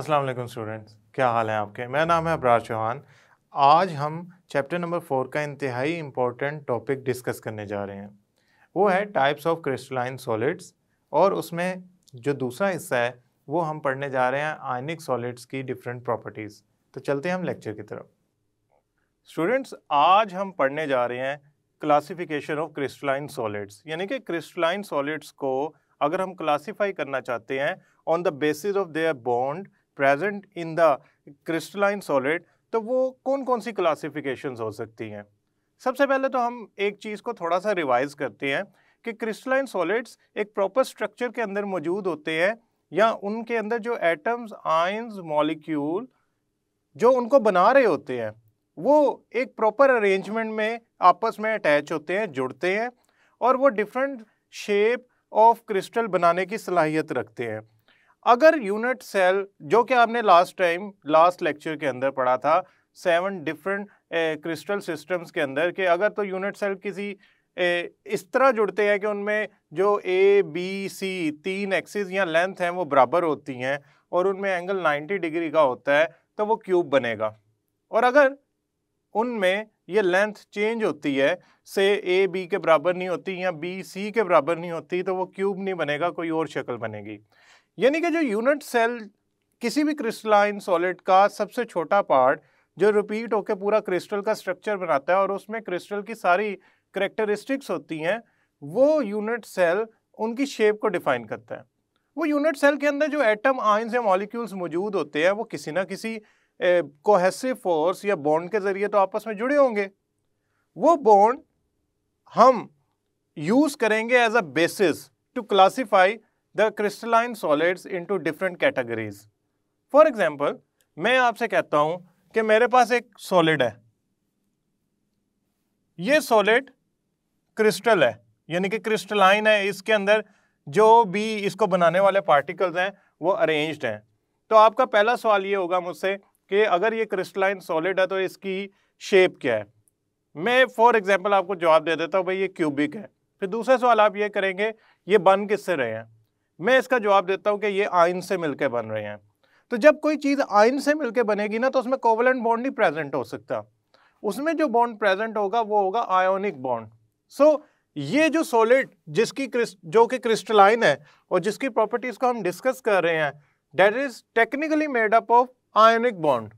अस्सलाम वालेकुम स्टूडेंट्स, क्या हाल है आपके। मेरा नाम है अबरार चौहान। आज हम चैप्टर नंबर 4 का इंतहाई इम्पोर्टेंट टॉपिक डिस्कस करने जा रहे हैं। वो है टाइप्स ऑफ क्रिस्टलाइन सॉलिड्स, और उसमें जो दूसरा हिस्सा है वो हम पढ़ने जा रहे हैं आयनिक सॉलिड्स की डिफरेंट प्रॉपर्टीज़। तो चलते हैं हम लेक्चर की तरफ। स्टूडेंट्स, आज हम पढ़ने जा रहे हैं क्लासिफिकेशन ऑफ क्रिस्टलाइन सॉलिड्स, यानी कि क्रिस्टलाइन सॉलिड्स को अगर हम क्लासीफाई करना चाहते हैं on the basis of their bond present in the crystalline solid, तो वो कौन कौन सी क्लासिफिकेशंस हो सकती हैं। सबसे पहले तो हम एक चीज़ को थोड़ा सा रिवाइज करते हैं कि क्रिस्टलाइन सॉलिड्स एक प्रॉपर स्ट्रक्चर के अंदर मौजूद होते हैं, या उनके अंदर जो एटम्स, आयंस, मॉलिक्यूल जो उनको बना रहे होते हैं वो एक प्रॉपर अरेंजमेंट में आपस में अटैच होते हैं, जुड़ते हैं, और वो डिफरेंट शेप ऑफ क्रिस्टल बनाने की सलाहियत रखते हैं। अगर यूनिट सेल, जो कि आपने लास्ट लेक्चर के अंदर पढ़ा था 7 डिफरेंट क्रिस्टल सिस्टम्स के अंदर, कि अगर तो यूनिट सेल किसी इस तरह जुड़ते हैं कि उनमें जो ए बी सी 3 एक्सिस या लेंथ हैं वो बराबर होती हैं और उनमें एंगल 90 डिग्री का होता है, तो वो क्यूब बनेगा। और अगर उनमें ये लेंथ चेंज होती है, से ए बी के बराबर नहीं होती या बी सी के बराबर नहीं होती, तो वो क्यूब नहीं बनेगा, कोई और शक्ल बनेगी। यानी कि जो यूनिट सेल किसी भी क्रिस्टलाइन सॉलिड का सबसे छोटा पार्ट जो रिपीट होकर पूरा क्रिस्टल का स्ट्रक्चर बनाता है और उसमें क्रिस्टल की सारी करेक्टरिस्टिक्स होती हैं, वो यूनिट सेल उनकी शेप को डिफाइन करता है। वो यूनिट सेल के अंदर जो एटम, आयंस या मॉलिक्यूल्स मौजूद होते हैं वो किसी ना किसी कोहेसिव फोर्स या बॉन्ड के जरिए तो आपस में जुड़े होंगे। वो बॉन्ड हम यूज करेंगे as a basis to classify the crystalline solids into different categories. For example, मैं आपसे कहता हूं कि मेरे पास एक सॉलिड है, ये सॉलिड क्रिस्टल है, यानी कि क्रिस्टलाइन है, इसके अंदर जो भी इसको बनाने वाले पार्टिकल्स हैं वो अरेंज्ड हैं। तो आपका पहला सवाल ये होगा मुझसे कि अगर ये क्रिस्टलाइन सॉलिड है तो इसकी शेप क्या है। मैं फॉर एग्जांपल आपको जवाब दे देता हूँ, भाई ये क्यूबिक है। फिर दूसरा सवाल आप ये करेंगे, ये बन किससे रहे हैं। मैं इसका जवाब देता हूँ कि ये आयन से मिलकर बन रहे हैं। तो जब कोई चीज़ आयन से मिलकर बनेगी ना, तो उसमें कोवलेंट बॉन्ड नहीं प्रेजेंट हो सकता, उसमें जो बॉन्ड प्रेजेंट होगा वो होगा आयोनिक बॉन्ड। सो ये जो सॉलिड जो कि क्रिस्टलाइन है और जिसकी प्रॉपर्टीज को हम डिस्कस कर रहे हैं, that is technically made up of ionic bond.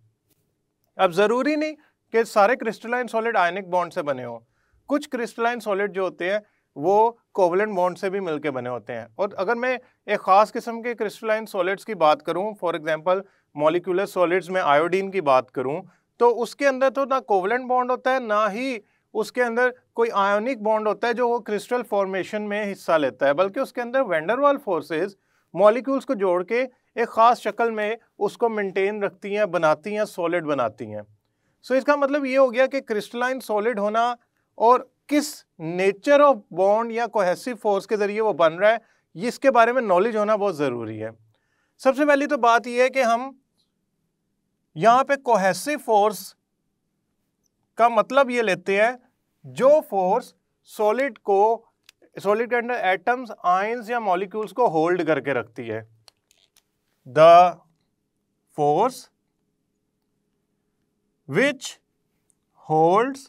अब जरूरी नहीं कि सारे क्रिस्टलाइन सॉलिड आयनिक बॉन्ड से बने हो, कुछ क्रिस्टलाइन सॉलिड जो होते हैं वो कोवलेंट बॉन्ड से भी मिलकर बने होते हैं। और अगर मैं एक खास किस्म के क्रिस्टलाइन सॉलिड्स की बात करूं, फॉर एग्जांपल मॉलिक्यूलर सॉलिड्स में आयोडीन की बात करूं, तो उसके अंदर तो ना कोवलेंट बॉन्ड होता है, ना ही उसके अंदर कोई आयोनिक बॉन्ड होता है जो वो क्रिस्टल फॉर्मेशन में हिस्सा लेता है, बल्कि उसके अंदर वैंडरवाल फोर्सेस मॉलिक्यूल्स को जोड़ के एक खास शक्ल में उसको मेंटेन रखती हैं, बनाती हैं, सॉलिड बनाती हैं। सो इसका मतलब ये हो गया कि क्रिस्टलाइन सॉलिड होना और किस नेचर ऑफ बॉन्ड या कोहेसिव फोर्स के जरिए वो बन रहा है, इसके बारे में नॉलेज होना बहुत ज़रूरी है। सबसे पहली तो बात यह है कि हम यहाँ पे कोहेसिव फोर्स का मतलब ये लेते हैं जो फोर्स सॉलिड के अंदर एटम्स, आयंस या मॉलिक्यूल्स को होल्ड करके रखती है। The force which holds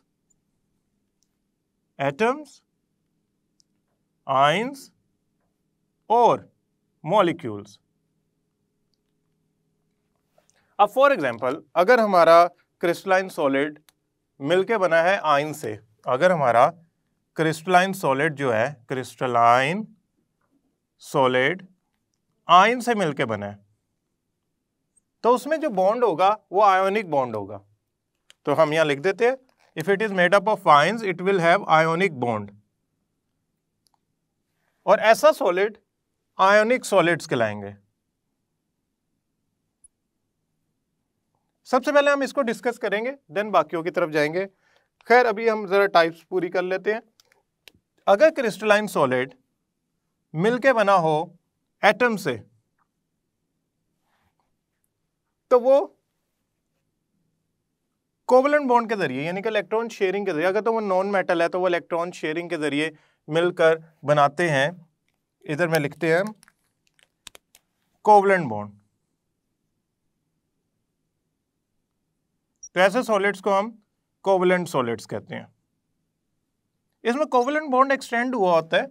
atoms, ions और molecules। अब फॉर एग्जाम्पल, अगर हमारा क्रिस्टलाइन सॉलिड मिलके बना है आयन से, अगर हमारा क्रिस्टलाइन सॉलिड जो है, क्रिस्टलाइन सॉलिड आयन से मिलके बना है, तो उसमें जो बॉन्ड होगा वो आयोनिक बॉन्ड होगा। तो हम यहां लिख देते हैं, if it is made up of ions it will have ionic bond. और ऐसा सॉलिड आयोनिक सॉलिड्स कहलाएंगे। सबसे पहले हम इसको डिस्कस करेंगे, देन बाकियों की तरफ जाएंगे। खैर, अभी हम जरा टाइप्स पूरी कर लेते हैं। अगर क्रिस्टलाइन सॉलिड मिलके बना हो एटम से, तो वो कोवलेंट बॉन्ड के जरिए, यानी कि इलेक्ट्रॉन शेयरिंग के जरिए, अगर तो वो नॉन मेटल है तो वो इलेक्ट्रॉन शेयरिंग के जरिए मिलकर बनाते हैं। इधर में लिखते हैं कोवलेंट बॉन्ड। तो ऐसे सॉलिड्स को हम कोवलेंट सॉलिड्स कहते हैं। इसमें कोवलेंट बॉन्ड एक्सटेंड हुआ होता है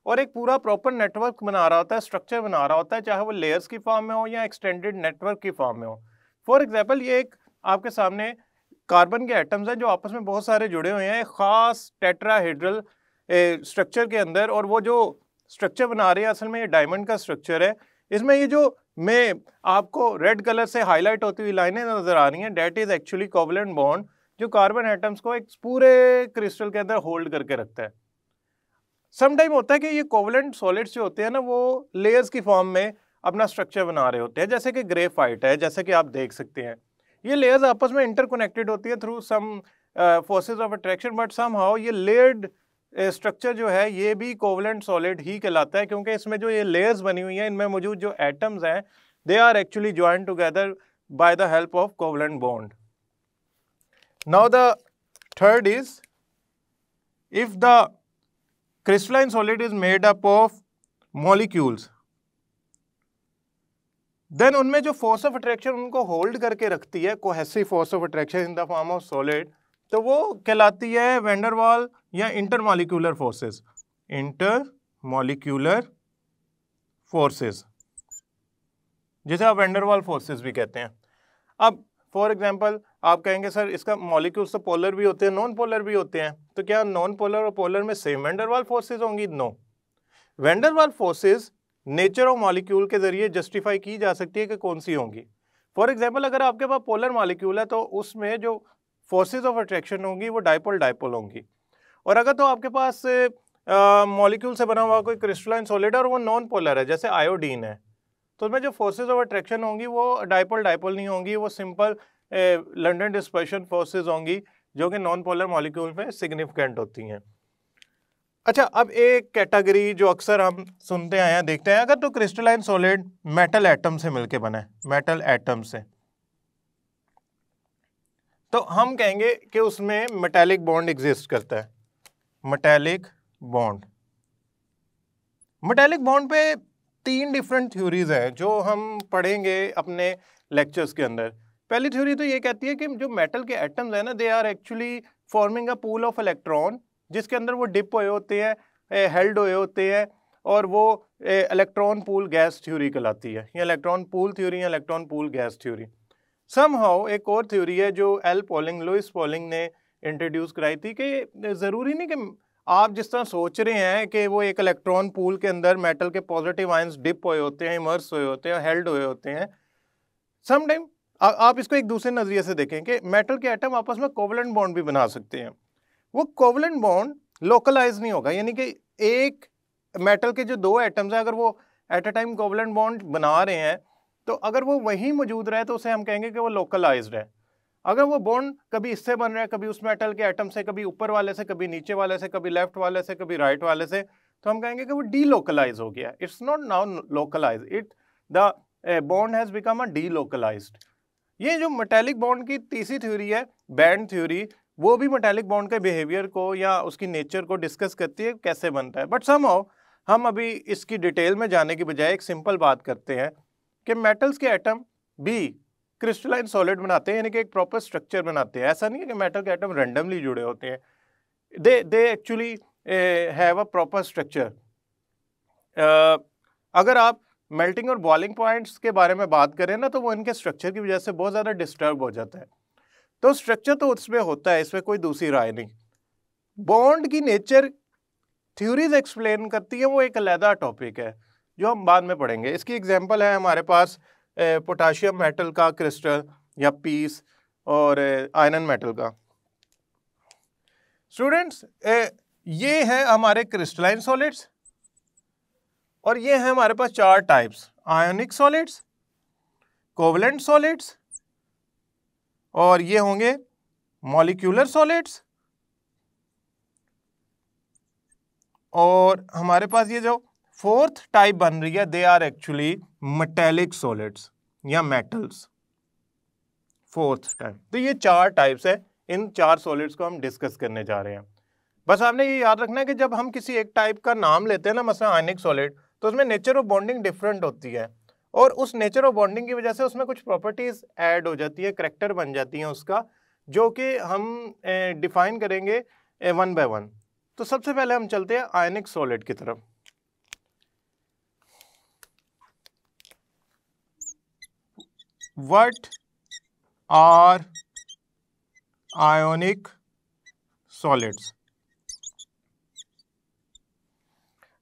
और एक पूरा प्रॉपर नेटवर्क बना रहा होता है, स्ट्रक्चर बना रहा होता है, चाहे वो लेयर्स की फॉर्म में हो या एक्सटेंडेड नेटवर्क की फॉर्म में हो। फॉर एग्जाम्पल, ये एक आपके सामने कार्बन के एटम्स हैं जो आपस में बहुत सारे जुड़े हुए हैं एक खास टेट्राहेड्रल स्ट्रक्चर के अंदर, और वो जो स्ट्रक्चर बना रहे हैं असल में ये डायमंड का स्ट्रक्चर है। इसमें ये जो में आपको रेड कलर से हाईलाइट होती हुई लाइनें नजर आ रही हैं, that is actually covalent bond जो कार्बन एटम्स को एक पूरे क्रिस्टल के अंदर होल्ड करके रखता है। समटाइम होता है कि ये कोवलेंट सॉलिड्स जो होते हैं ना, वो लेयर्स की फॉर्म में अपना स्ट्रक्चर बना रहे होते हैं, जैसे कि ग्रेफाइट है, जैसे कि आप देख सकते हैं ये लेयर्स आपस में इंटरकनेक्टेड होती है through some forces of attraction, but somehow ये लेयर्ड स्ट्रक्चर जो है ये भी कोवलेंट सॉलिड ही कहलाता है, क्योंकि इसमें जो ये लेयर्स बनी हुई हैं इनमें मौजूद जो एटम्स हैं they are actually joined together by the help of covalent bond. Now the third is, if the crystalline solid is made up of molecules, then उनमें जो फोर्स ऑफ अट्रैक्शन उनको होल्ड करके रखती है, cohesive force of attraction in the form of solid, तो वो कहलाती है वैंडरवाल या इंटरमॉलिक्यूलर फोर्सेस। इंटरमॉलिक्यूलर फोर्सेस जिसे आप वैंडरवाल फोर्सेस भी कहते हैं। अब फॉर एग्जाम्पल आप कहेंगे सर इसका मॉलिक्यूल्स तो पोलर भी होते हैं, नॉन पोलर भी होते हैं, तो क्या नॉन पोलर और पोलर में सेम वैंडरवाल फोर्सेस होंगी? No. Van der Waals forces nature of molecule के जरिए जस्टिफाई की जा सकती है कि कौन सी होंगी। फॉर एग्जाम्पल अगर आपके पास पोलर मॉलिक्यूल है तो उसमें जो फोर्सेज ऑफ अट्रैक्शन होंगी वो डाइपोल डाइपोल होंगी, और अगर तो आपके पास मॉलिक्यूल से बना हुआ कोई क्रिस्टलाइन सॉलिड है और वो नॉन पोलर है जैसे आयोडीन है, तो उसमें जो फोर्सेज ऑफ अट्रैक्शन होंगी वो डाइपोल डाइपोल नहीं होंगी, वो सिंपल लंडन डिस्पर्शन फोर्सेज होंगी जो कि नॉन पोलर मॉलिक्यूल में सिग्निफिकेंट होती हैं। अच्छा, अब एक कैटेगरी जो अक्सर हम सुनते आए हैं, देखते हैं, अगर तो क्रिस्टलाइन सॉलिड मेटल एटम से मिलके बना है, मेटल एटम से, तो हम कहेंगे कि उसमें मेटालिक बॉन्ड एग्जिस्ट करता है। मेटालिक बॉन्ड, मेटालिक बॉन्ड पे 3 डिफरेंट थ्योरीज हैं जो हम पढ़ेंगे अपने लेक्चर्स के अंदर। पहली थ्योरी तो ये कहती है कि जो मेटल के एटम्स हैं ना, they are actually forming a pool of electron, जिसके अंदर वो डिप हुए होते हैं, हेल्ड हुए होते हैं, और वो इलेक्ट्रॉन पूल गैस थ्योरी कहलाती है, या इलेक्ट्रॉन पूल थ्योरी या electron pool gas theory. Somehow एक और थ्योरी है जो लुइस पॉलिंग ने इंट्रोड्यूस कराई थी कि ज़रूरी नहीं कि आप जिस तरह सोच रहे हैं कि वो एक इलेक्ट्रॉन पूल के अंदर मेटल के पॉजिटिव आयंस डिप हुए होते हैं, इमर्स हुए होते हैं, हेल्ड हुए होते हैं। समटाइम आप इसको एक दूसरे नज़रिए से देखें कि मेटल के एटम आपस में कोवलेंट बॉन्ड भी बना सकते हैं। वो कोवलेंट बॉन्ड लोकलाइज नहीं होगा, यानी कि एक मेटल के जो 2 एटम्स हैं अगर वो at a time covalent bond बना रहे हैं, तो अगर वो वहीं मौजूद रहे तो उसे हम कहेंगे कि वो लोकलाइज्ड है। अगर वो बॉन्ड कभी इससे बन रहा है, कभी उस मेटल के एटम से, कभी ऊपर वाले से, कभी नीचे वाले से, कभी लेफ्ट वाले से, कभी राइट वाले से, तो हम कहेंगे कि वो डीलोकलाइज हो गया। It's not now localise, the bond has become a delocalised. ये जो मेटालिक बॉन्ड की तीसरी थ्योरी है, बैंड थ्योरी, वो भी मेटालिक बॉन्ड के बिहेवियर को या उसकी नेचर को डिस्कस करती है, कैसे बनता है। बट समहाउ हम अभी इसकी डिटेल में जाने की बजाय एक सिंपल बात करते हैं कि मेटल्स के एटम भी क्रिस्टलाइन सॉलिड बनाते हैं, यानी कि एक प्रॉपर स्ट्रक्चर बनाते हैं। ऐसा नहीं है कि मेटल के एटम रैंडमली जुड़े होते हैं, they actually have a proper structure. अगर आप मेल्टिंग और बॉइलिंग पॉइंट्स के बारे में बात करें ना, तो वो इनके स्ट्रक्चर की वजह से बहुत ज़्यादा डिस्टर्ब हो जाता है। तो स्ट्रक्चर तो उसमें होता है, इसमें कोई दूसरी राय नहीं। बॉन्ड की नेचर थ्योरीज एक्सप्लेन करती है, वो एक अलग टॉपिक है जो हम बाद में पढ़ेंगे। इसकी एग्जांपल है हमारे पास पोटाशियम मेटल का क्रिस्टल या पीस, और आयरन मेटल का। स्टूडेंट्स, ये है हमारे क्रिस्टलाइन सॉलिड्स, और ये है हमारे पास 4 types: ionic solids, covalent solids, और ये होंगे मॉलिक्यूलर सॉलिड्स, और हमारे पास ये जो 4th टाइप बन रही है, they are actually metallic solids या मेटल्स। 4th type. तो ये 4 टाइप्स है, इन 4 सॉलिड्स को हम डिस्कस करने जा रहे हैं। बस आपने ये याद रखना है कि जब हम किसी एक टाइप का नाम लेते हैं ना, मसला आयनिक सॉलिड, तो उसमें नेचर ऑफ बॉन्डिंग डिफरेंट होती है, और उस नेचर ऑफ बॉन्डिंग की वजह से उसमें कुछ प्रॉपर्टीज ऐड हो जाती है, करैक्टर बन जाती हैं उसका, जो कि हम डिफाइन करेंगे वन बाय वन। तो सबसे पहले हम चलते हैं आयनिक सॉलिड की तरफ। What are ionic solids?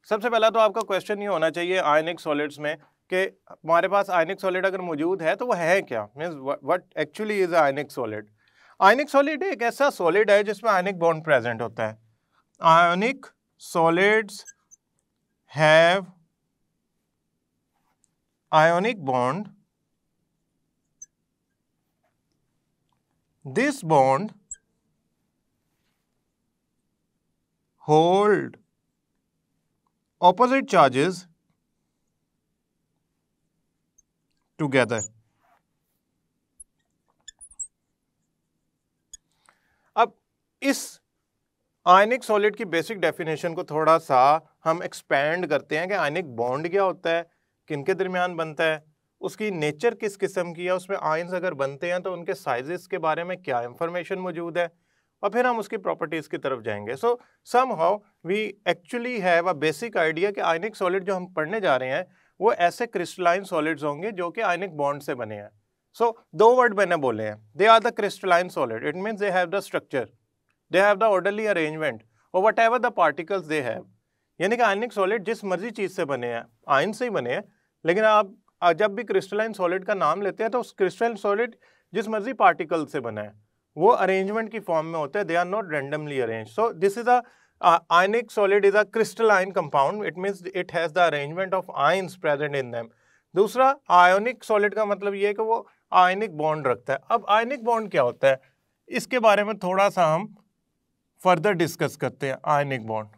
सबसे पहला तो आपका क्वेश्चन ये होना चाहिए आयनिक सॉलिड्स में कि हमारे पास आयनिक सॉलिड अगर मौजूद है तो वो है क्या, means what actually is ionic solid. Ionic solid एक ऐसा सॉलिड है जिसमें आयनिक बॉन्ड प्रेजेंट होता है। आयनिक solids have ionic bond, this bond hold opposite charges together. अब इस आयनिक सॉलिड की बेसिक डेफिनेशन को थोड़ा सा हम एक्सपेंड करते हैं कि आयनिक बॉन्ड क्या होता है, किनके दरमियान बनता है, उसकी नेचर किस किस्म की है, उसमें आयंस अगर बनते हैं तो उनके साइजेस के बारे में क्या इंफॉर्मेशन मौजूद है, और फिर हम उसकी प्रॉपर्टीज की तरफ जाएंगे। So somehow we actually have a basic idea कि आयनिक सॉलिड जो हम पढ़ने जा रहे हैं वो ऐसे क्रिस्टलाइन सॉलिड्स होंगे जो कि आयनिक बॉन्ड से बने हैं। सो दो वर्ड मैंने बोले हैं, they are the crystalline solid, it means they have the structure, they have the orderly arrangement और whatever the particles they have. यानी कि आयनिक सॉलिड जिस मर्जी चीज से बने हैं, आयन से ही बने हैं, लेकिन आप जब भी क्रिस्टलाइन सॉलिड का नाम लेते हैं तो उस क्रिस्टलाइन सॉलिड जिस मर्जी पार्टिकल से बना है वो अरेंजमेंट की फॉर्म में होते हैं, they are not randomly arrange. So this is a ionic solid is a crystalline compound, it means it has the arrangement of ions present in them. दूसरा, आयोनिक सॉलिड का मतलब ये है कि वो आयनिक बॉन्ड रखता है। अब आयनिक बॉन्ड क्या होता है, इसके बारे में थोड़ा सा हम फर्दर डिस्कस करते हैं। आयनिक बॉन्ड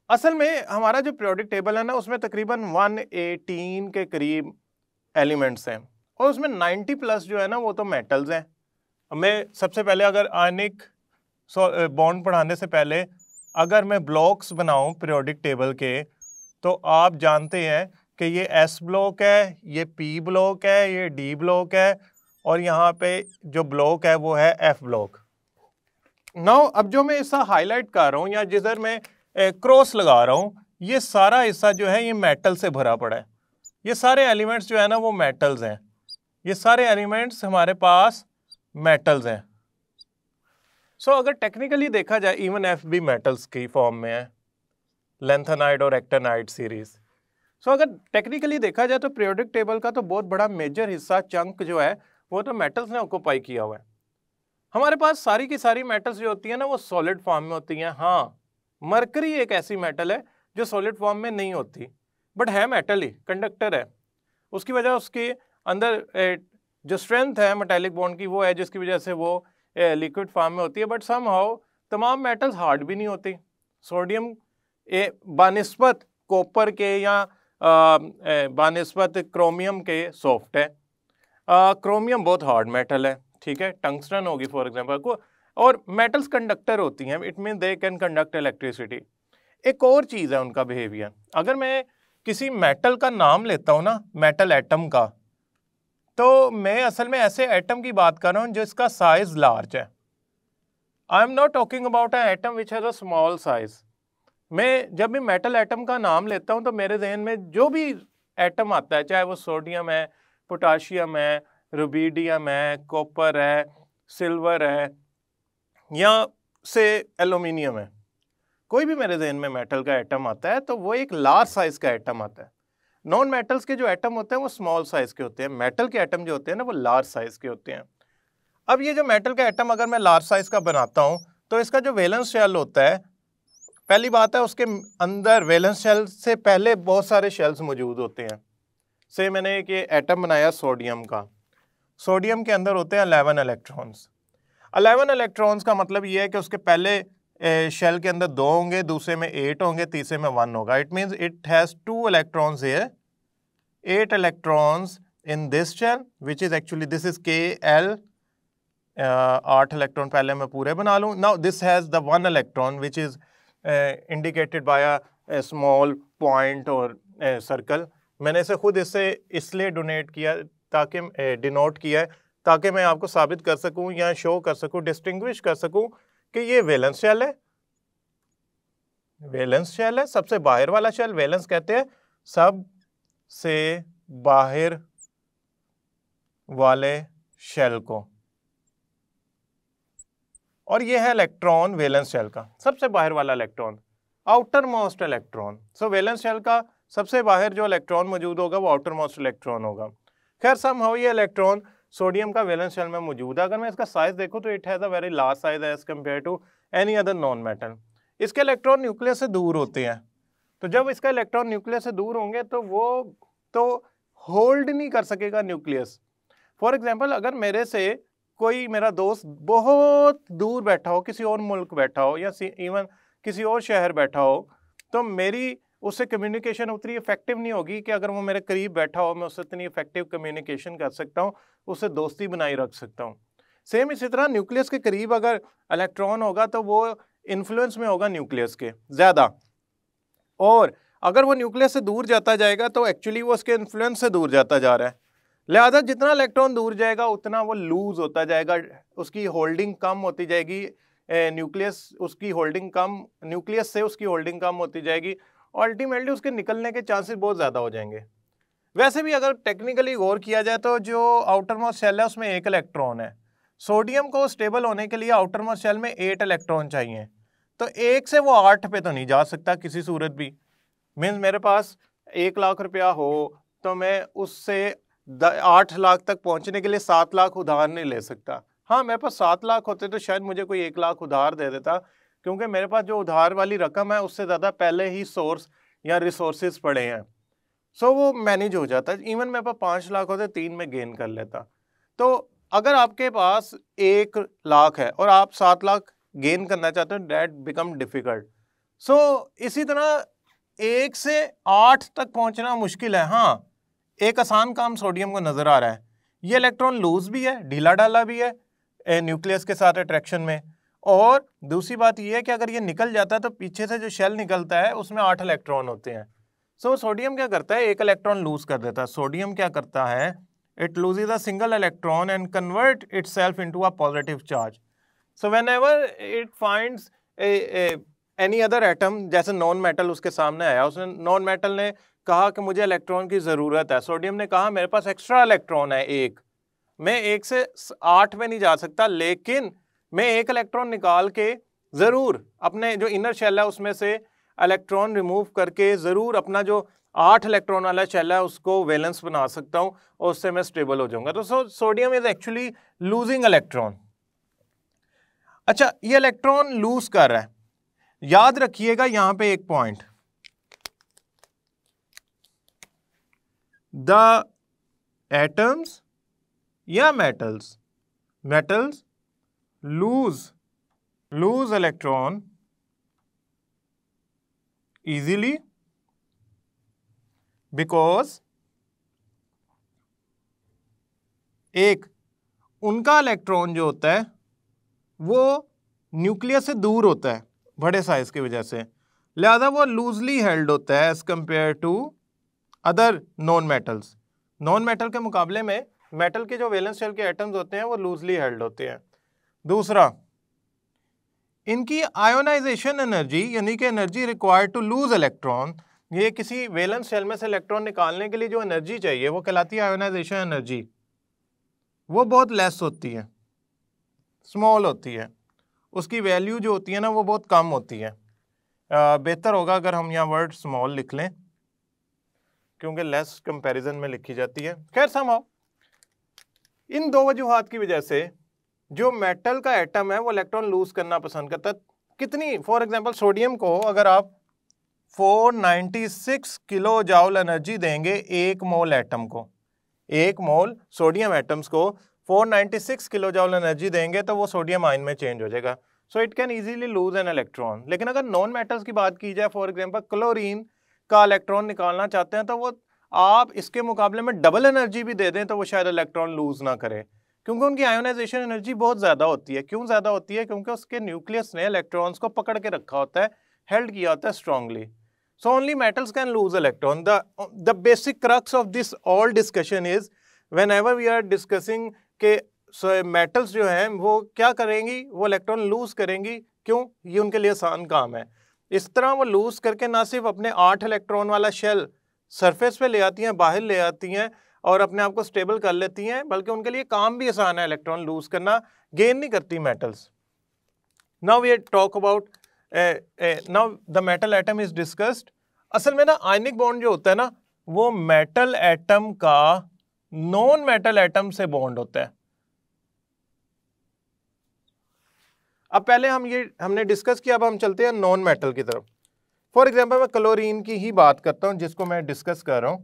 असल में हमारा जो पीरियोडिक टेबल है ना उसमें तकरीबन 118 के करीब एलिमेंट्स हैं और उसमें 90 प्लस जो है ना वो तो मेटल्स हैं। मैं सबसे पहले अगर आयनिक बॉन्ड पढ़ाने से पहले अगर मैं ब्लॉक्स बनाऊं पीरियोडिक टेबल के, तो आप जानते हैं कि ये S ब्लॉक है, ये P ब्लॉक है, ये D ब्लॉक है और यहाँ पे जो ब्लॉक है वो है F ब्लॉक। नाउ अब जो मैं हिस्सा हाईलाइट कर रहा हूँ या जिधर मैं क्रॉस लगा रहा हूँ, ये सारा हिस्सा जो है ये मेटल से भरा पड़ा है। ये सारे एलिमेंट्स जो है ना वो मेटल्स हैं, ये सारे एलिमेंट्स हमारे पास मेटल्स हैं। सो अगर टेक्निकली देखा जाए इवन F भी मेटल्स की फॉर्म में है, लेंथेनाइड और एक्टेनाइड सीरीज। सो अगर टेक्निकली देखा जाए तो पीरियोडिक टेबल का तो बहुत बड़ा मेजर हिस्सा चंक जो है वो तो मेटल्स ने ऑक्यूपाई किया हुआ है। हमारे पास सारी की सारी मेटल्स जो होती है ना वो सॉलिड फॉर्म में होती हैं। हाँ, मरकरी एक ऐसी मेटल है जो सॉलिड फॉर्म में नहीं होती बट है मेटल ही, कंडक्टर है। उसकी वजह उसके अंदर जो स्ट्रेंथ है मेटेलिक बॉन्ड की वो है जिसकी वजह से वो लिक्विड फॉर्म में होती है। बट समहाउ तमाम मेटल्स हार्ड भी नहीं होती। सोडियम बानिस्बत कॉपर के या बानिस्बत क्रोमियम के सॉफ्ट है। क्रोमियम बहुत हार्ड मेटल है, ठीक है, टंगस्टन होगी फॉर एग्जांपल को। और मेटल्स कंडक्टर होती हैं, it mean they can conduct electricity. एक और चीज़ है उनका बिहेवियर, अगर मैं किसी मेटल का नाम लेता हूँ ना, मेटल एटम का, तो मैं असल में ऐसे एटम की बात कर रहा हूँ जिसका साइज लार्ज है। I am not talking about an atom which has a small size. मैं जब भी मेटल एटम का नाम लेता हूँ तो मेरे जहन में जो भी एटम आता है, चाहे वो सोडियम है, पोटाशियम है, रुबीडियम है, कॉपर है, सिल्वर है या से एल्यूमिनियम है, कोई भी मेरे जहन में मेटल का एटम आता है तो वो एक लार्ज साइज का एटम आता है। नॉन मेटल्स के जो एटम होते हैं वो स्मॉल साइज के होते हैं, मेटल के एटम जो होते हैं ना वो लार्ज साइज के होते हैं। अब ये जो मेटल का एटम अगर मैं लार्ज साइज का बनाता हूँ तो इसका जो वैलेंस शेल होता है, पहली बात है उसके अंदर वैलेंस शेल से पहले बहुत सारे शेल्स मौजूद होते हैं। से मैंने एक ये एटम बनाया सोडियम का, सोडियम के अंदर होते हैं 11 इलेक्ट्रॉन्स। 11 इलेक्ट्रॉन्स का मतलब ये है कि उसके पहले शेल के अंदर 2 होंगे, दूसरे में 8 होंगे, तीसरे में 1 होगा। It means it has 2 electrons here, 8 electrons in this shell which is actually this is KL। 8 electron पहले मैं पूरे बना लूँ। Now this has the 1 electron which is indicated by a small point और सर्कल। मैंने इसे खुद इससे इसलिए डोनेट किया ताकि डिनोट किया है ताकि मैं आपको साबित कर सकूं या शो कर सकूं, डिस्टिंग्विश कर सकूं कि ये वैलेंस शेल है। वैलेंस शेल है, सबसे बाहर वाला शेल वैलेंस कहते हैं, सबसे बाहर वाले शेल को। और ये है इलेक्ट्रॉन वैलेंस शेल का सबसे बाहर वाला इलेक्ट्रॉन, आउटर मोस्ट इलेक्ट्रॉन। सो वैलेंस शेल का सबसे बाहर जो इलेक्ट्रॉन मौजूद होगा वो आउटर मोस्ट इलेक्ट्रॉन होगा। खैर समहाउ ये इलेक्ट्रॉन सोडियम का वैलेंस शेल में मौजूद है। अगर मैं इसका साइज देखूं तो it has a very large size as compare to any other non metal. इसके इलेक्ट्रॉन न्यूक्लियस से दूर होते हैं, तो जब इसका इलेक्ट्रॉन न्यूक्लियस से दूर होंगे तो वो तो होल्ड नहीं कर सकेगा न्यूक्लियस। फॉर एग्जाम्पल अगर मेरे से कोई मेरा दोस्त बहुत दूर बैठा हो, किसी और मुल्क बैठा हो या इवन किसी और शहर बैठा हो, तो मेरी उससे कम्युनिकेशन उतनी इफेक्टिव नहीं होगी कि अगर वो मेरे करीब बैठा हो मैं उससे इतनी इफेक्टिव कम्युनिकेशन कर सकता हूँ, उससे दोस्ती बनाई रख सकता हूँ। सेम इसी तरह न्यूक्लियस के करीब अगर इलेक्ट्रॉन होगा तो वो इन्फ्लुएंस में होगा न्यूक्लियस के ज़्यादा, और अगर वो न्यूक्लियस से दूर जाता जाएगा तो एक्चुअली वो उसके इन्फ्लुएंस से दूर जाता जा रहा है। लिहाजा जितना इलेक्ट्रॉन दूर जाएगा उतना वो लूज होता जाएगा, उसकी होल्डिंग कम होती जाएगी, न्यूक्लियस उसकी होल्डिंग कम, न्यूक्लियस से उसकी होल्डिंग कम होती जाएगी, और अल्टीमेटली उसके निकलने के चांसेस बहुत ज़्यादा हो जाएंगे। वैसे भी अगर टेक्निकली गौर किया जाए तो जो आउटर मोस्ट शेल है उसमें 1 इलेक्ट्रॉन है। सोडियम को स्टेबल होने के लिए आउटर मोस्ट शेल में 8 इलेक्ट्रॉन चाहिए, तो 1 से वो 8 पे तो नहीं जा सकता किसी सूरत भी। मीन्स मेरे पास 1 लाख रुपया हो तो मैं उससे 8 लाख तक पहुंचने के लिए 7 लाख उधार नहीं ले सकता। हाँ, मेरे पास 7 लाख होते तो शायद मुझे कोई 1 लाख उधार दे देता, क्योंकि मेरे पास जो उधार वाली रकम है उससे ज़्यादा पहले ही सोर्स या रिसोर्सेज पड़े हैं, सो वो मैनेज हो जाता है। इवन मेरे पास 5 लाख होते 3 में गेन कर लेता। तो अगर आपके पास 1 लाख है और आप 7 लाख गेन करना चाहते हो, डेट बिकम डिफिकल्ट। सो इसी तरह 1 से 8 तक पहुंचना मुश्किल है। हाँ, एक आसान काम सोडियम को नजर आ रहा है, ये इलेक्ट्रॉन लूज भी है, ढीला डाला भी है न्यूक्लियस के साथ अट्रैक्शन में, और दूसरी बात ये है कि अगर ये निकल जाता है तो पीछे से जो शेल निकलता है उसमें 8 इलेक्ट्रॉन होते हैं। सो सोडियम क्या करता है, 1 इलेक्ट्रॉन लूज कर देता है। सोडियम क्या करता है, it loses a single electron and convert itself into a positive charge. So whenever it finds any other atom, जैसे नॉन मेटल उसके सामने आया, उसने नॉन मेटल ने कहा कि मुझे इलेक्ट्रॉन की ज़रूरत है, सोडियम ने कहा मेरे पास एक्स्ट्रा इलेक्ट्रॉन है 1, मैं 1 से 8 में नहीं जा सकता, लेकिन मैं 1 इलेक्ट्रॉन निकाल के ज़रूर अपने जो इनर शेल है उसमें से इलेक्ट्रॉन रिमूव करके ज़रूर अपना जो 8 इलेक्ट्रॉन वाला शेल है उसको वैलेंस बना सकता हूँ और उससे मैं स्टेबल हो जाऊंगा। तो sodium is actually losing electron. अच्छा, ये इलेक्ट्रॉन लूज कर रहा है, याद रखिएगा यहां पे एक पॉइंट, द एटम्स या metals lose electron easily because एक उनका इलेक्ट्रॉन जो होता है वो न्यूक्लियस से दूर होता है बड़े साइज की वजह से, लिहाजा वो लूजली हेल्ड होता है as compare to other non metals. Non metal के मुकाबले में मेटल के जो वैलेंस शेल के एटम्स होते हैं वो लूजली हेल्ड होते हैं। दूसरा, इनकी आयोनाइजेशन एनर्जी यानी कि energy required to lose electron, ये किसी वैलेंस शेल में से इलेक्ट्रॉन निकालने के लिए जो एनर्जी चाहिए वो कहलाती है आयोनाइजेशन एनर्जी, वो बहुत लेस होती है, स्मॉल होती है, उसकी वैल्यू जो होती है ना वो बहुत कम होती है। बेहतर होगा अगर हम यहाँ वर्ड स्मॉल लिख लें क्योंकि लेस कंपैरिजन में लिखी जाती है। खैर समहाउ इन दो वजूहात की वजह से जो मेटल का एटम है वो इलेक्ट्रॉन लूज करना पसंद करता है। कितनी, फॉर एग्जांपल सोडियम को अगर आप 496 किलो जाउल एनर्जी देंगे 1 मोल एटम को, 1 मोल सोडियम एटम्स को 496 किलो जाउल एनर्जी देंगे तो वो सोडियम आयन में चेंज हो जाएगा, so it can easily lose an electron. लेकिन अगर नॉन मेटल्स की बात की जाए, फॉर एग्जांपल क्लोरीन का इलेक्ट्रॉन निकालना चाहते हैं तो वो आप इसके मुकाबले में डबल एनर्जी भी दे दें तो वो शायद इलेक्ट्रॉन लूज ना करे, क्योंकि उनकी आयोनाइजेशन एनर्जी बहुत ज़्यादा होती है। क्यों ज़्यादा होती है? क्योंकि उसके न्यूक्लियस ने इलेक्ट्रॉन्स को पकड़ के रखा होता है, हेल्ड किया होता है strongly. So only metals can lose electron. The basic crux of this all discussion is whenever we are discussing के मेटल्स जो हैं वो क्या करेंगी, वो इलेक्ट्रॉन लूज करेंगी। क्यों? ये उनके लिए आसान काम है। इस तरह वो लूज करके ना सिर्फ अपने 8 इलेक्ट्रॉन वाला शेल सरफेस पे ले आती हैं, बाहर ले आती हैं और अपने आप को स्टेबल कर लेती हैं, बल्कि उनके लिए काम भी आसान है इलेक्ट्रॉन लूज करना, गेन नहीं करती metals. Now we talk about now the metal atom is discussed. असल में ना आयनिक बॉन्ड जो होता है ना, वो मेटल एटम का नॉन मेटल एटम से बॉन्ड होता है। अब पहले हमने डिस्कस किया, अब हम चलते हैं नॉन मेटल की तरफ। फॉर एग्जांपल मैं क्लोरीन की ही बात करता हूं जिसको मैं डिस्कस कर रहा हूं।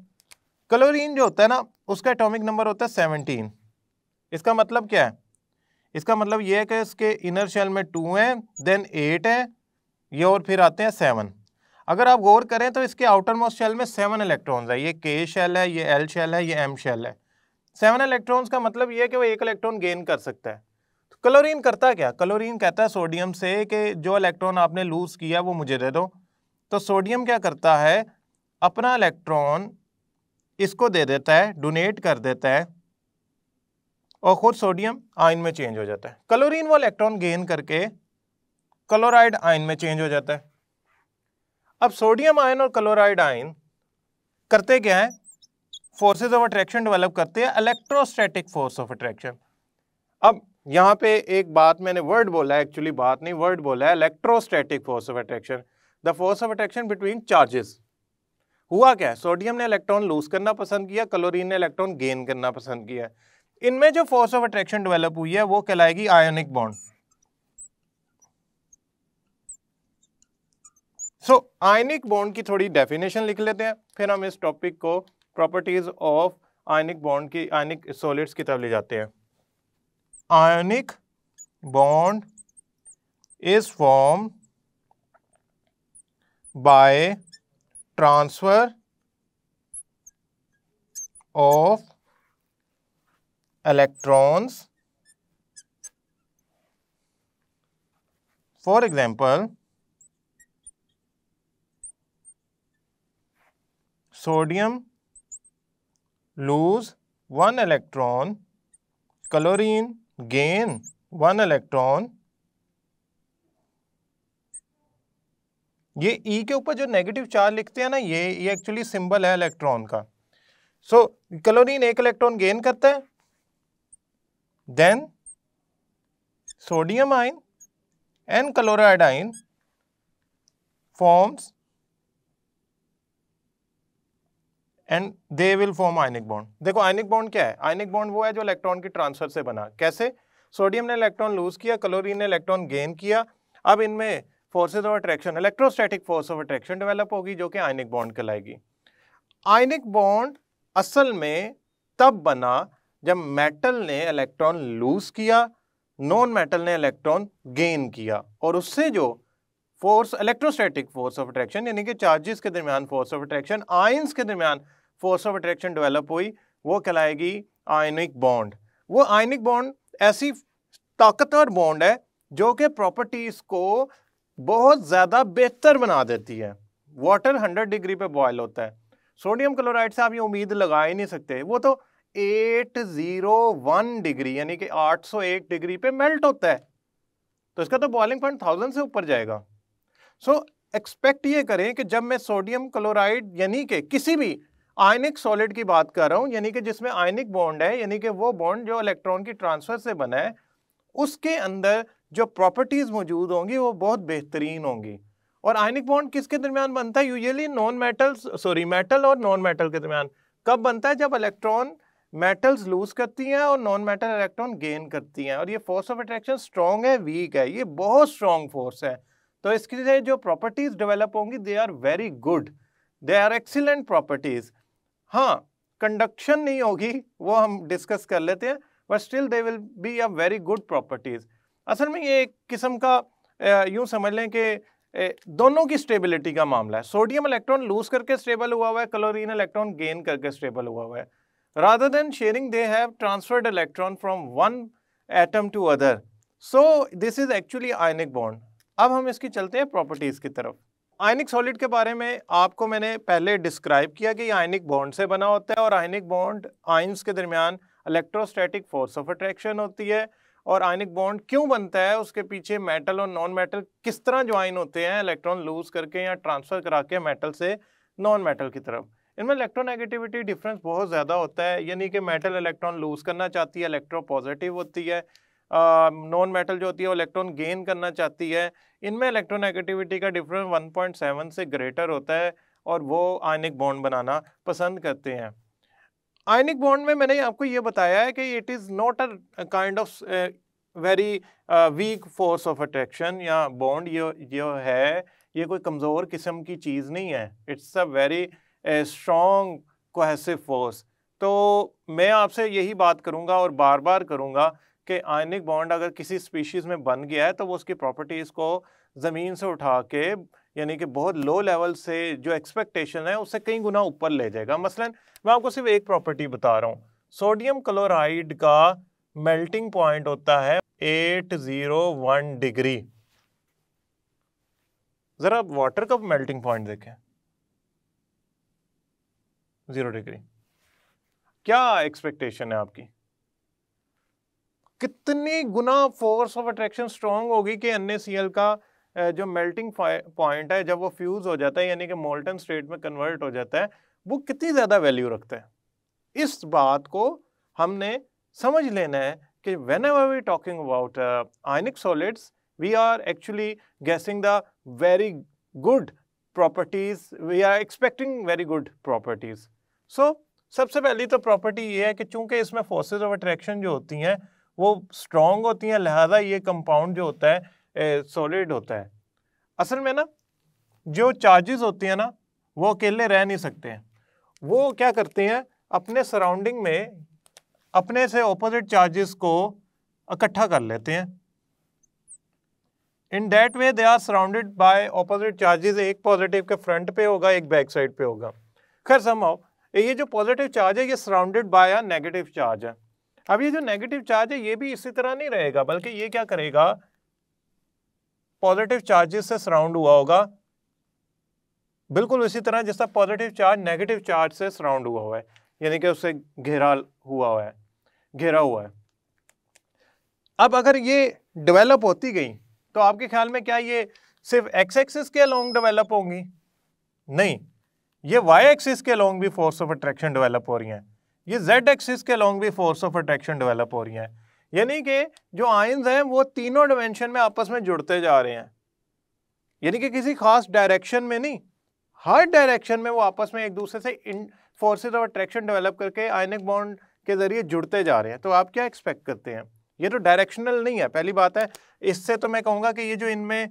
क्लोरीन जो होता है ना, उसका एटॉमिक नंबर होता है 17। इसका मतलब क्या है? इसका मतलब ये है कि इसके इनर शेल में 2 है, देन 8 है, ये और फिर आते हैं 7। अगर आप गौर करें तो इसके आउटर मोस्ट शेल में 7 इलेक्ट्रॉन्स है। ये K शेल है, ये L शेल है, ये M शेल है। 7 इलेक्ट्रॉन्स का मतलब ये है कि वो 1 इलेक्ट्रॉन गेन कर सकता है। तो क्लोरीन करता क्या? क्लोरीन कहता है सोडियम से कि जो इलेक्ट्रॉन आपने लूज किया वो मुझे दे दो। तो सोडियम क्या करता है, अपना इलेक्ट्रॉन इसको दे देता है, डोनेट कर देता है, और खुद सोडियम आयन में चेंज हो जाता है। क्लोरीन वो इलेक्ट्रॉन गेन करके क्लोराइड आयन में चेंज हो जाता है। अब सोडियम आयन और क्लोराइड आयन करते क्या है? फोर्सेस ऑफ अट्रैक्शन डेवलप करते हैं, इलेक्ट्रोस्टैटिक फोर्स ऑफ अट्रैक्शन। अब यहाँ पे एक बात मैंने वर्ड बोला है, एक्चुअली बात नहीं, वर्ड बोला है, electrostatic force of attraction, the force of attraction between charges. हुआ क्या है? सोडियम ने इलेक्ट्रॉन लूज करना पसंद किया, क्लोरीन ने इलेक्ट्रॉन गेन करना पसंद किया। इनमें जो फोर्स ऑफ अट्रैक्शन डेवलप हुई है वो कहलाएगी आयोनिक बॉन्ड। सो आयनिक बॉन्ड की थोड़ी डेफिनेशन लिख लेते हैं, फिर हम इस टॉपिक को प्रॉपर्टीज ऑफ आयनिक बॉन्ड की, आयनिक सॉलिड्स की तरफ ले जाते हैं। Ionic bond is form by transfer of electrons. For example, sodium lose 1 electron, chlorine gain 1 electron। ये E के ऊपर जो नेगेटिव चार्ज लिखते हैं ना, ये एक्चुअली सिंबल है इलेक्ट्रॉन का। सो क्लोरीन 1 इलेक्ट्रॉन गेन करता है, then sodium ion and chloride ion forms and they will form ionic bond। देखो आयनिक बॉन्ड क्या है? आयनिक बॉन्ड वो है जो इलेक्ट्रॉन की ट्रांसफर से बना। कैसे? सोडियम ने इलेक्ट्रॉन लूज किया, क्लोरीन ने इलेक्ट्रॉन गेन किया। अब इनमें forces of attraction, electrostatic force of attraction develop होगी जो कि आयनिक बॉन्ड कहलाएगी। आयनिक बॉन्ड असल में तब बना जब मेटल ने इलेक्ट्रॉन लूज किया, नॉन मेटल ने इलेक्ट्रॉन गेन किया, और उससे जो force, electrostatic force of attraction यानी कि चार्जेस के दरमियान फोर्स ऑफ अट्रैक्शन, आयंस के दरमियान फोर्स ऑफ अट्रैक्शन डेवलप हुई, वो कहलाएगी आयनिक बॉन्ड। वो आयनिक बॉन्ड ऐसी ताकतवर बॉन्ड है जो कि प्रॉपर्टीज को बहुत ज्यादा बेहतर बना देती है। वाटर 100 डिग्री पे बॉयल होता है, सोडियम क्लोराइड से आप ये उम्मीद लगा ही नहीं सकते, वो तो 801 डिग्री यानी कि 801 डिग्री पे मेल्ट होता है, तो इसका तो बॉइलिंग पॉइंट 1000 से ऊपर जाएगा। सो एक्सपेक्ट ये करें कि जब मैं सोडियम क्लोराइड यानी कि किसी भी आयनिक सॉलिड की बात कर रहा हूं, यानी कि जिसमें आयनिक बॉन्ड है, यानी कि वो बॉन्ड जो इलेक्ट्रॉन की ट्रांसफर से बना है, उसके अंदर जो प्रॉपर्टीज मौजूद होंगी वो बहुत बेहतरीन होंगी। और आयनिक बॉन्ड किसके दरमियान बनता है? यूजुअली मेटल और नॉन मेटल के दरमियान। कब बनता है? जब इलेक्ट्रॉन मेटल्स लूज करती हैं और नॉन मेटल इलेक्ट्रॉन गेन करती हैं। और ये फोर्स ऑफ अट्रैक्शन स्ट्रॉन्ग है, वीक है? ये बहुत स्ट्रॉन्ग फोर्स है। तो इसके लिए जो प्रॉपर्टीज डेवलप होंगी they are very good, they are excellent properties. हाँ, कंडक्शन नहीं होगी, वो हम डिस्कस कर लेते हैं, but still they will be a very good properties. असल में ये एक किस्म का यूं समझ लें कि दोनों की स्टेबिलिटी का मामला है। सोडियम इलेक्ट्रॉन लूज करके स्टेबल हुआ हुआ है, क्लोरीन इलेक्ट्रॉन गेन करके स्टेबल हुआ हुआ है। Rather than sharing, they have transferred electron from one atom to other. So this is actually ionic bond. अब हम इसकी चलते हैं प्रॉपर्टीज की तरफ। आयनिक सॉलिड के बारे में आपको मैंने पहले डिस्क्राइब किया कि ये आयनिक बॉन्ड से बना होता है, और आयनिक बॉन्ड आयंस के दरमियान इलेक्ट्रोस्टैटिक फोर्स ऑफ अट्रैक्शन होती है, और आयनिक बॉन्ड क्यों बनता है, उसके पीछे मेटल और नॉन मेटल किस तरह ज्वाइन होते हैं इलेक्ट्रॉन लूज करके या ट्रांसफर करा के मेटल से नॉन मेटल की तरफ। इनमें इलेक्ट्रोनेगेटिविटी डिफरेंस बहुत ज़्यादा होता है, यानी कि मेटल इलेक्ट्रॉन लूज करना चाहती है, इलेक्ट्रो पॉजिटिव होती है, नॉन मेटल जो होती है वो इलेक्ट्रॉन गेन करना चाहती है। इनमें इलेक्ट्रोनेगेटिविटी का डिफरेंस 1.7 से ग्रेटर होता है और वो आयनिक बॉन्ड बनाना पसंद करते हैं। आयनिक बॉन्ड में मैंने आपको ये बताया है कि it is not a kind of very weak force of attraction या बॉन्ड, ये है ये कोई कमज़ोर किस्म की चीज़ नहीं है, it's a very strong cohesive force. तो मैं आपसे यही बात करूंगा और बार बार करूंगा कि आयनिक बॉन्ड अगर किसी स्पीशीज़ में बन गया है तो वो उसकी प्रॉपर्टीज़ को ज़मीन से उठा के, यानी कि बहुत लो लेवल से जो एक्सपेक्टेशन है उससे कई गुना ऊपर ले जाएगा। मसलन मैं आपको सिर्फ एक प्रॉपर्टी बता रहा हूँ, सोडियम क्लोराइड का मेल्टिंग पॉइंट होता है 801 डिग्री। जरा वाटर का मेल्टिंग पॉइंट देखें 0 डिग्री। क्या एक्सपेक्टेशन है आपकी, कितनी गुना फोर्स ऑफ अट्रैक्शन स्ट्रांग होगी कि NaCl का जो मेल्टिंग पॉइंट है जब वो फ्यूज हो जाता है यानी कि मोल्टन स्टेट में कन्वर्ट हो जाता है, वो कितनी ज्यादा वैल्यू रखता है। इस बात को हमने समझ लेना है कि whenever we talking about ionic solids, we are actually guessing the very good properties, we are expecting very good properties. So सबसे पहली तो प्रॉपर्टी ये है कि चूंकि इसमें फोर्सेस ऑफ अट्रैक्शन जो होती हैं वो स्ट्रॉन्ग होती हैं, लिहाजा ये कंपाउंड जो होता है सॉलिड होता है। असल में ना जो चार्जेस होती हैं ना वो अकेले रह नहीं सकते हैं, वो क्या करते हैं अपने सराउंडिंग में अपने से ऑपोजिट चार्जेस को इकट्ठा कर लेते हैं। In that way they are surrounded by opposite charges, एक पॉजिटिव के फ्रंट पे होगा एक बैक साइड पे होगा। खैर समहाउ ये जो पॉजिटिव चार्ज है ये surrounded by a negative charge है। अब ये जो नेगेटिव चार्ज है ये भी इसी तरह नहीं रहेगा, बल्कि ये क्या करेगा पॉजिटिव चार्जेस से सराउंड हुआ होगा, बिल्कुल इसी तरह जैसा पॉजिटिव चार्ज नेगेटिव चार्ज से सराउंड हुआ है, यानी कि उससे घेरा हुआ है। अब अगर ये डेवलप होती गई तो आपके ख्याल में क्या ये सिर्फ एक्स एक्सिस के अलोंग डेवलप होंगी? नहीं, ये वाई एक्सिस के अलोंग भी फोर्स ऑफ अट्रैक्शन डेवलप हो रही हैं, ये जेड एक्सिस के अलोंग भी फोर्स ऑफ अट्रैक्शन डेवलप हो रही हैं। यानी कि जो आयंस हैं वो तीनों डिमेंशन में आपस में जुड़ते जा रहे हैं, यानी कि किसी खास डायरेक्शन में नहीं, हर डायरेक्शन में वो आपस में एक दूसरे से फोर्सेस ऑफ अट्रैक्शन डेवलप करके आयनिक बॉन्ड के जरिए जुड़ते जा रहे हैं। तो आप क्या एक्सपेक्ट करते हैं, ये तो डायरेक्शनल नहीं है पहली बात है। इससे तो मैं कहूँगा कि ये जो इनमें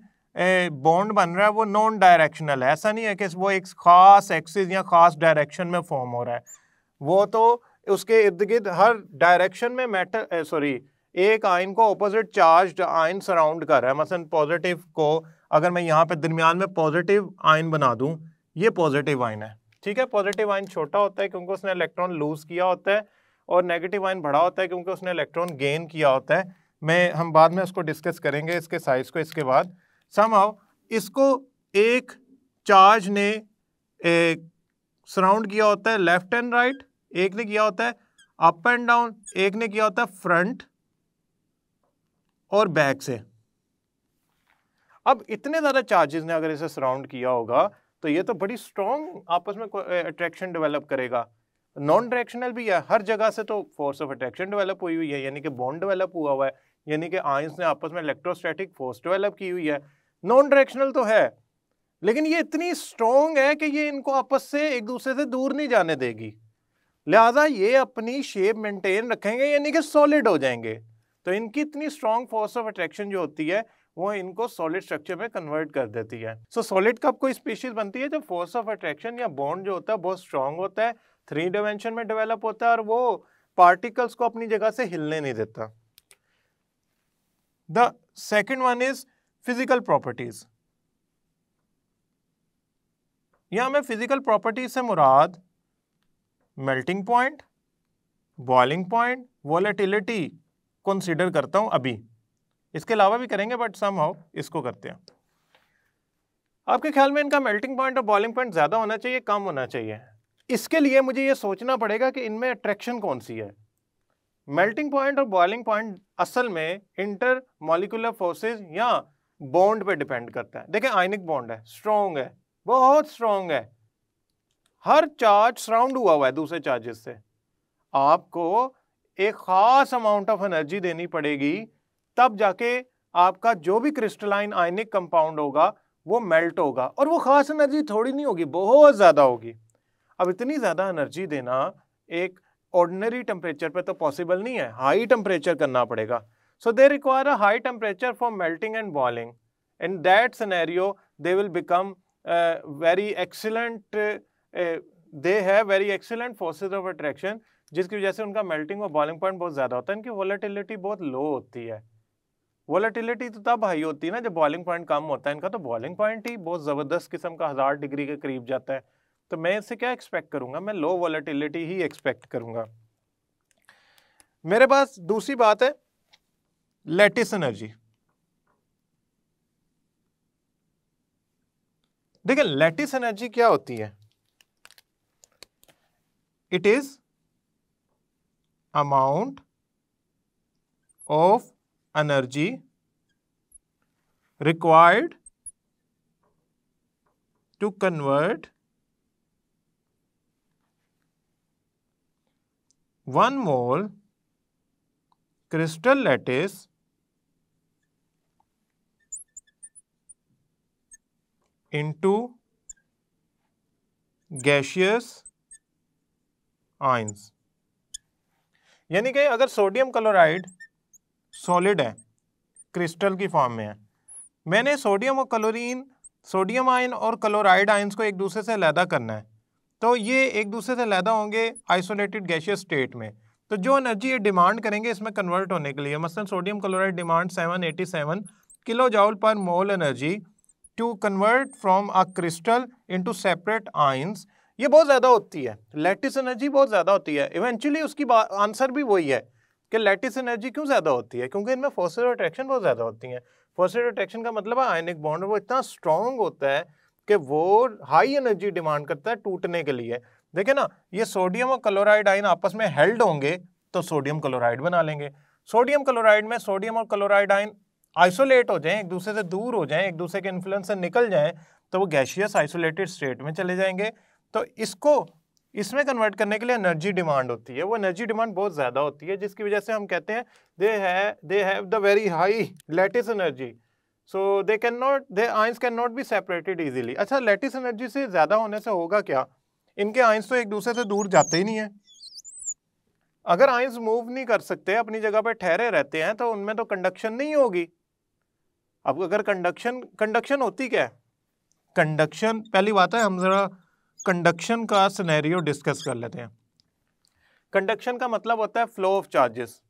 बॉन्ड बन रहा है वो नॉन डायरेक्शनल है, ऐसा नहीं है कि वो एक खास एक्सिस या खास डायरेक्शन में फॉर्म हो रहा है, वो तो उसके इर्द गिर्द हर डायरेक्शन में एक आयन को ऑपोजिट चार्ज आयन सराउंड कर रहा है। मसलन पॉजिटिव को अगर मैं यहाँ पे दरमियान में पॉजिटिव आयन बना दूं, ये पॉजिटिव आयन है, ठीक है। पॉजिटिव आयन छोटा होता है क्योंकि उसने इलेक्ट्रॉन लूज किया होता है, और नेगेटिव आयन बड़ा होता है क्योंकि उसने इलेक्ट्रॉन गेन किया होता है। हम बाद में उसको डिस्कस करेंगे इसके साइज को। इसके बाद समहाउ इसको एक चार्ज ने सराउंड किया होता है लेफ्ट एंड राइट, एक ने किया होता है अप एंड डाउन, एक ने किया होता है फ्रंट और बैक से। अब इतने ज्यादा चार्जेस ने अगर इसे सराउंड किया होगा तो ये तो बड़ी स्ट्रॉन्ग आपस में अट्रैक्शन डेवलप करेगा। नॉन डायरेक्शनल भी है, हर जगह से तो फोर्स ऑफ अट्रैक्शन डेवलप हुई है, यानी कि बॉन्ड डेवलप हुआ है, यानी कि आयंस ने आपस में इलेक्ट्रोस्टैटिक फोर्स डेवलप की हुई है। नॉन डायरेक्शनल तो है, लेकिन ये इतनी स्ट्रॉन्ग है कि ये इनको आपस से एक दूसरे से दूर नहीं जाने देगी, लिहाजा ये अपनी शेप मेंटेन रखेंगे, यानी कि सॉलिड हो जाएंगे। तो इनकी इतनी स्ट्रॉन्ग फोर्स ऑफ अट्रैक्शन जो होती है वो इनको सॉलिड स्ट्रक्चर में कन्वर्ट कर देती है। सो सॉलिड कब कोई स्पीशीज बनती है जब फोर्स ऑफ अट्रैक्शन या बॉन्ड जो होता है बहुत स्ट्रॉन्ग होता है, 3 डायमेंशन में डेवलप होता है और वो पार्टिकल्स को अपनी जगह से हिलने नहीं देता। The second one is physical properties. यहां में फिजिकल प्रॉपर्टीज से मुराद melting point, boiling point, volatility consider करता हूं अभी, इसके अलावा भी करेंगे बट समहाउ इसको करते हैं। आपके ख्याल में इनका मेल्टिंग पॉइंट और बॉइलिंग पॉइंट ज्यादा होना चाहिए, कम होना चाहिए? इसके लिए मुझे ये सोचना पड़ेगा कि इनमें अट्रैक्शन कौन सी है। मेल्टिंग पॉइंट और बॉइलिंग पॉइंट असल में इंटर मॉलिक्यूलर फोर्सेस या बॉन्ड पे डिपेंड करता है। देखिए आयनिक बॉन्ड है, स्ट्रॉन्ग है, बहुत स्ट्रॉन्ग है, हर चार्ज सराउंड हुआ है दूसरे चार्जेस से। आपको एक खास अमाउंट ऑफ एनर्जी देनी पड़ेगी, तब जाके आपका जो भी क्रिस्टलाइन आयनिक कंपाउंड होगा वो मेल्ट होगा, और वो खास एनर्जी थोड़ी नहीं होगी, बहुत ज्यादा होगी। अब इतनी ज्यादा एनर्जी देना एक ऑर्डिनरी टेम्परेचर पे तो पॉसिबल नहीं है, हाई टेम्परेचर करना पड़ेगा। So they require a high temperature for melting and boiling. In that scenario they will become very excellent, they have very excellent forces of attraction, जिसकी वजह से उनका मेल्टिंग और बॉइलिंग पॉइंट बहुत ज्यादा होता है। इनकी वोलेटिलिटी बहुत लो होती है। वोलेटिलिटी तो तब हाई होती है ना जब बॉइलिंग पॉइंट कम होता है। इनका तो बॉइलिंग पॉइंट ही बहुत जबरदस्त किस्म का 1000 डिग्री के करीब जाता है। तो मैं इससे क्या एक्सपेक्ट करूंगा, मैं लो वोलेटिलिटी ही एक्सपेक्ट करूंगा। मेरे पास दूसरी बात है लैटिस एनर्जी। देखिए लैटिस एनर्जी क्या होती है, it is amount of energy required to convert 1 mole crystal lattice into gaseous ions। यानी कि अगर सोडियम क्लोराइड सॉलिड है, क्रिस्टल की फॉर्म में है, मैंने सोडियम और क्लोरीन, सोडियम आयन और क्लोराइड आयंस को एक दूसरे से अलहदा करना है, तो ये एक दूसरे से अलहदा होंगे आइसोलेटेड गैसियस स्टेट में। तो जो एनर्जी ये डिमांड करेंगे इसमें कन्वर्ट होने के लिए, मसलन sodium chloride demand 787 kilo joule पर mole energy to convert from a crystal into separate ions, ये बहुत ज़्यादा होती है, लैटिस एनर्जी बहुत ज़्यादा होती है। इवेंचुअली उसकी आंसर भी वही है कि लैटिस एनर्जी क्यों ज़्यादा होती है, क्योंकि इनमें फोर्सेस ऑफ अट्रैक्शन बहुत ज़्यादा होती हैं। फोर्सेस ऑफ अट्रैक्शन का मतलब है आयनिक बॉन्ड, वो इतना स्ट्रॉन्ग होता है कि वो हाई एनर्जी डिमांड करता है टूटने के लिए। देखिए ना, ये सोडियम और क्लोराइड आयन आपस में हेल्ड होंगे तो सोडियम क्लोराइड बना लेंगे। सोडियम क्लोराइड में सोडियम और क्लोराइड आयन आइसोलेट हो जाएं, एक दूसरे से दूर हो जाएं, एक दूसरे के इन्फ्लुएंस से निकल जाएं, तो वो गैसियस आइसोलेटेड स्टेट में चले जाएंगे। तो इसको इसमें कन्वर्ट करने के लिए एनर्जी डिमांड होती है, वो एनर्जी डिमांड बहुत ज़्यादा होती है, जिसकी वजह से हम कहते हैं दे have the very high lattice energy, so they ions can not be separated easily. अच्छा, लैटिस एनर्जी से ज़्यादा होने से होगा क्या, इनके आयंस तो एक दूसरे से दूर जाते ही नहीं है। अगर आयंस मूव नहीं कर सकते, अपनी जगह पर ठहरे रहते हैं, तो उनमें तो कंडक्शन नहीं होगी। अब अगर कंडक्शन होती क्या है, कंडक्शन पहली बात है, हम जरा कंडक्शन का सिनेरियो डिस्कस कर लेते हैं। कंडक्शन का मतलब होता है flow of charges.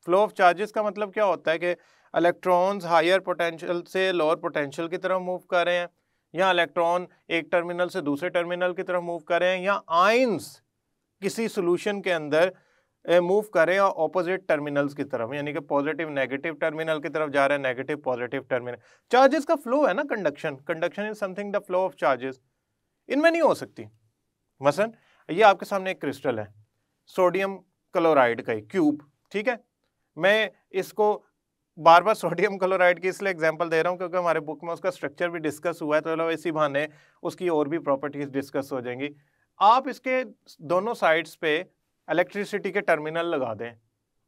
Flow of charges का मतलब क्या होता है कि इलेक्ट्रॉन्स हायर पोटेंशियल से लोअर पोटेंशियल की तरफ मूव कर रहे हैं, या इलेक्ट्रॉन एक टर्मिनल से दूसरे टर्मिनल की तरफ मूव कर रहे हैं, या आयंस किसी सोल्यूशन के अंदर मूव कर रहे हैं ऑपोजिट टर्मिनल्स की तरफ, यानी कि पॉजिटिव नेगेटिव टर्मिनल की तरफ जा रहे हैं, नेगेटिव पॉजिटिव टर्मिनल। चार्जेस का फ्लो है ना conduction is something the flow of charges. इनमें नहीं हो सकती। मसलन ये आपके सामने एक क्रिस्टल है सोडियम क्लोराइड का क्यूब, ठीक है। मैं इसको बार बार सोडियम क्लोराइड की इसलिए एग्जांपल दे रहा हूँ क्योंकि हमारे बुक में उसका स्ट्रक्चर भी डिस्कस हुआ है, तो चलो इसी बहाने उसकी और भी प्रॉपर्टीज डिस्कस हो जाएंगी। आप इसके दोनों साइड्स पे इलेक्ट्रिसिटी के टर्मिनल लगा दें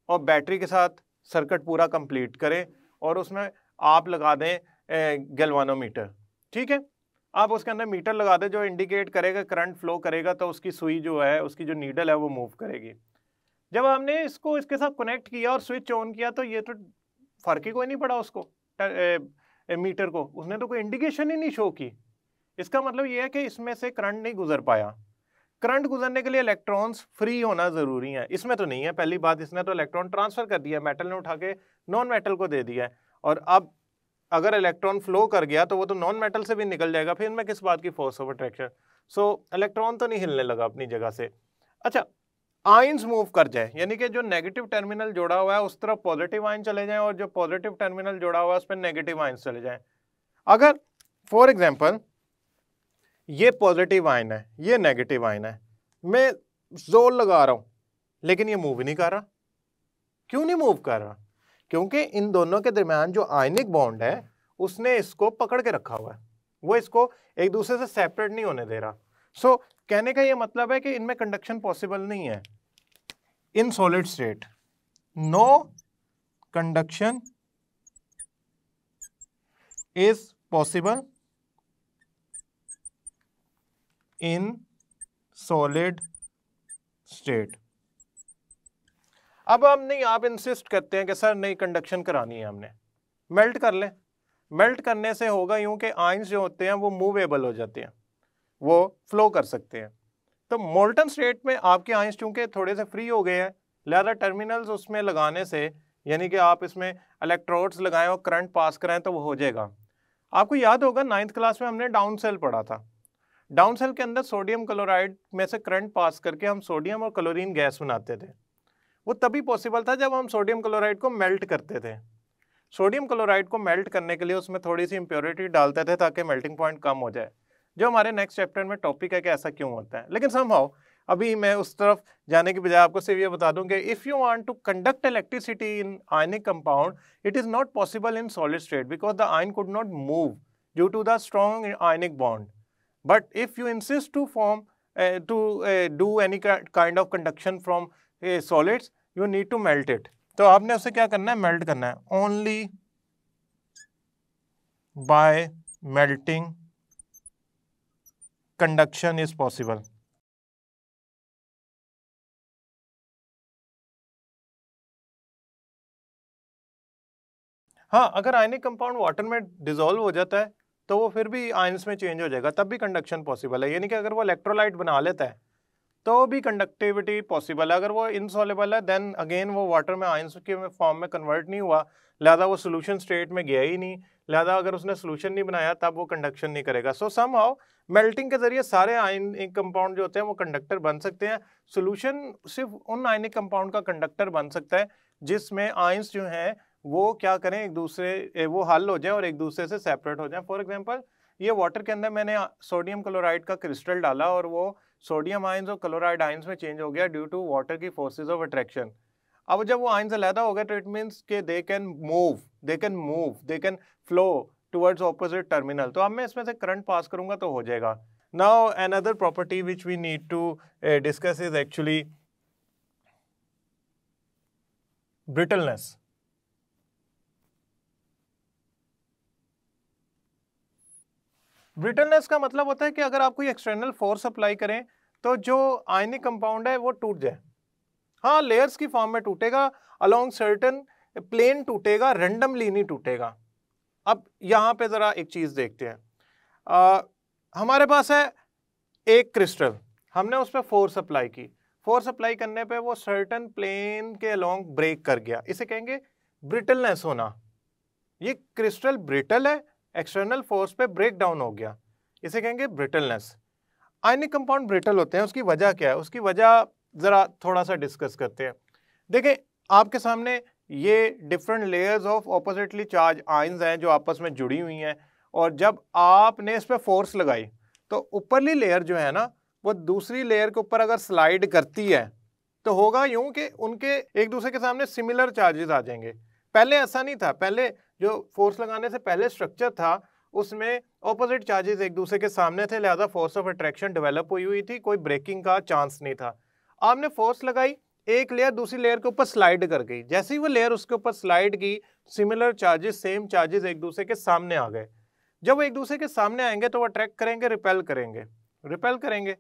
और बैटरी के साथ सर्किट पूरा कंप्लीट करें, और उसमें आप लगा दें गैल्वानोमीटर, ठीक है। आप उसके अंदर मीटर लगा दें जो इंडिकेट करेगा करंट फ्लो करेगा, तो उसकी सुई जो है, उसकी जो नीडल है वो मूव करेगी। जब हमने इसको इसके साथ कनेक्ट किया और स्विच ऑन किया, तो ये तो फर्क ही कोई नहीं पड़ा उसको, मीटर को, उसने तो कोई इंडिकेशन ही नहीं शो की। इसका मतलब ये है कि इसमें से करंट नहीं गुजर पाया। करंट गुजरने के लिए इलेक्ट्रॉन्स फ्री होना जरूरी है, इसमें तो नहीं है। पहली बात, इसने तो इलेक्ट्रॉन ट्रांसफर कर दिया, मेटल ने उठा के नॉन मेटल को दे दिया है, और अब अगर इलेक्ट्रॉन फ्लो कर गया तो वो तो नॉन मेटल से भी निकल जाएगा, फिर इनमें किस बात की force of attraction. So electron तो नहीं हिलने लगा अपनी जगह से। अच्छा, आयंस मूव कर जाए, यानी कि जो नेगेटिव टर्मिनल जोड़ा हुआ है उस तरफ पॉजिटिव आयन चले जाएं, और जो पॉजिटिव टर्मिनल जोड़ा हुआ है उस पर नेगेटिव आयंस चले जाएं। अगर फॉर एग्जांपल ये पॉजिटिव आयन है, ये नेगेटिव आयन है, मैं जोर लगा रहा हूं लेकिन ये मूव नहीं कर रहा, क्यों नहीं मूव कर रहा? क्योंकि इन दोनों के दरमियान जो आयनिक बॉन्ड है उसने इसको पकड़ के रखा हुआ है, वो इसको एक दूसरे से सेपरेट नहीं होने दे रहा। सो कहने का ये मतलब है कि इनमें कंडक्शन पॉसिबल नहीं है। In solid state no conduction is possible in solid state. अब हम नहीं, आप इंसिस्ट करते हैं कि सर नहीं कंडक्शन करानी है हमने, मेल्ट कर लें। मेल्ट करने से होगा यूं कि आयंस जो होते हैं वो मूवेबल हो जाते हैं, वो फ्लो कर सकते हैं। तो मोल्टन स्टेट में आपके आयंस चूंकि थोड़े से फ्री हो गए हैं, लिहाजा टर्मिनल्स उसमें लगाने से, यानी कि आप इसमें इलेक्ट्रोड्स लगाएं और करंट पास कराएं तो वो हो जाएगा। आपको याद होगा 9th क्लास में हमने डाउन सेल पढ़ा था। डाउन सेल के अंदर सोडियम क्लोराइड में से करंट पास करके हम सोडियम और क्लोरीन गैस बनाते थे। वो तभी पॉसिबल था जब हम सोडियम क्लोराइड को मेल्ट करते थे। सोडियम क्लोराइड को मेल्ट करने के लिए उसमें थोड़ी सी इंप्योरिटी डालते थे ताकि मेल्टिंग पॉइंट कम हो जाए, जो हमारे नेक्स्ट चैप्टर में टॉपिक है कि ऐसा क्यों होता है। लेकिन समहाउ अभी मैं उस तरफ जाने की बजाय आपको सिर्फ ये बता दूं कि if you want to conduct electricity in ionic compound, it is not possible in solid state because the ion could not move due to the strong ionic bond. But if you insist to form do any kind of conduction from solids, you need to melt it. तो आपने उसे क्या करना है? Melt करना है। Only by melting conduction is possible. हाँ, अगर आयनिक कंपाउंड वाटर में डिसॉल्व हो जाता है तो वो फिर भी आयंस में चेंज हो जाएगा, तब भी कंडक्शन पॉसिबल है। यानी कि अगर वो इलेक्ट्रोलाइट बना लेता है तो भी कंडक्टिविटी पॉसिबल है। अगर वो इनसॉल्युबल है देन अगेन वो वाटर में आयंस के फॉर्म में कन्वर्ट नहीं हुआ, लिहाजा वो सोल्यूशन स्टेट में गया ही नहीं, लिहाजा अगर उसने सोल्यूशन नहीं बनाया तब वो कंडक्शन नहीं करेगा। सो समहाउ मेल्टिंग के जरिए सारे आयनिक कंपाउंड जो होते हैं वो कंडक्टर बन सकते हैं। सोल्यूशन सिर्फ उन आयनिक कंपाउंड का कंडक्टर बन सकता है जिसमें आयंस जो हैं वो क्या करें, एक दूसरे वो हल हो जाए और एक दूसरे से सेपरेट हो जाए। फॉर एग्जाम्पल ये वाटर के अंदर मैंने सोडियम क्लोराइड का क्रिस्टल डाला और वो सोडियम आयंस और क्लोराइड आयंस में चेंज हो गया ड्यू टू वाटर की फोर्सेस ऑफ अट्रैक्शन। अब जब वो आयंस अलग हो गए तो इट मींस के they can move, they can flow towards opposite terminal. तो अब मैं इसमें से करंट पास करूंगा तो हो जाएगा। Now another property which we need to discuss is actually brittleness. Brittleness का मतलब होता है कि अगर आप कोई एक्सटर्नल फोर्स अप्लाई करें तो जो आयनिक कंपाउंड है वो टूट जाए। हाँ, लेयर्स की फॉर्म में टूटेगा, अलोंग सर्टेन प्लेन टूटेगा, रैंडमली नहीं टूटेगा। अब यहां पे जरा एक चीज देखते हैं। हमारे पास है एक क्रिस्टल, हमने उस पर फोर्स अप्लाई की, फोर्स अप्लाई करने पे वो सर्टेन प्लेन के अलोंग ब्रेक कर गया, इसे कहेंगे ब्रिटलनेस होना। ये क्रिस्टल ब्रिटल है, एक्सटर्नल फोर्स पे ब्रेक डाउन हो गया, इसे कहेंगे ब्रिटलनेस। आयनिक कंपाउंड ब्रिटल होते हैं, उसकी वजह क्या है? उसकी वजह जरा थोड़ा सा डिस्कस करते हैं। देखिए आपके सामने ये different layers of oppositely charge ions हैं जो आपस में जुड़ी हुई हैं, और जब आपने इस पर फोर्स लगाई तो ऊपरली लेयर जो है ना वो दूसरी लेयर के ऊपर अगर स्लाइड करती है तो होगा यूं कि उनके एक दूसरे के सामने सिमिलर चार्जेस आ जाएंगे। पहले ऐसा नहीं था, पहले जो फोर्स लगाने से पहले स्ट्रक्चर था उसमें ऑपोजिट चार्जेस एक दूसरे के सामने थे, लिहाजा फोर्स ऑफ अट्रैक्शन डेवलप हुई थी, कोई ब्रेकिंग का चांस नहीं था। आपने फोर्स लगाई, एक लेयर दूसरी लेयर के ऊपर स्लाइड कर गई, जैसे ही वो लेयर उसके ऊपर स्लाइड की सिमिलर चार्जेस, सेम चार्जेस एक दूसरे के सामने आ गए। जब वो एक दूसरे के सामने आएंगे तो वो अट्रैक्ट करेंगे, रिपेल करेंगे, रिपेल करेंगे,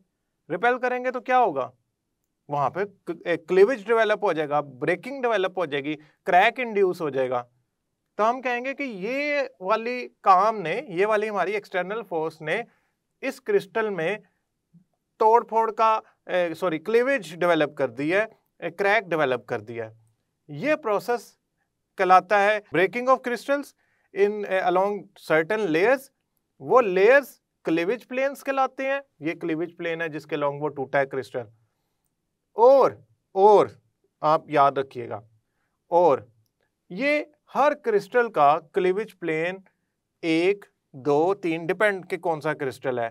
रिपेल करेंगे तो क्या होगा? वहां पे क्लीवेज डेवलप हो जाएगा, ब्रेकिंग डेवलप हो जाएगी, क्रैक इंड्यूस हो जाएगा। तो हम कहेंगे कि ये वाली काम ने, ये वाली हमारी एक्सटर्नल फोर्स ने इस क्रिस्टल में तोड़ फोड़ का क्लीवेज डेवलप कर दी है, क्रैक डेवलप कर दिया है। ये प्रोसेस कहलाता है breaking off crystals in along certain layers. वो लेयर्स क्लीवेज प्लेन्स कहलाते हैं। ये क्लीवेज प्लेन है जिसके अलोंग वो टूटा है क्रिस्टल। और आप याद रखिएगा, और ये हर क्रिस्टल का क्लीवेज प्लेन 1, 2, 3 डिपेंड के कौन सा क्रिस्टल है,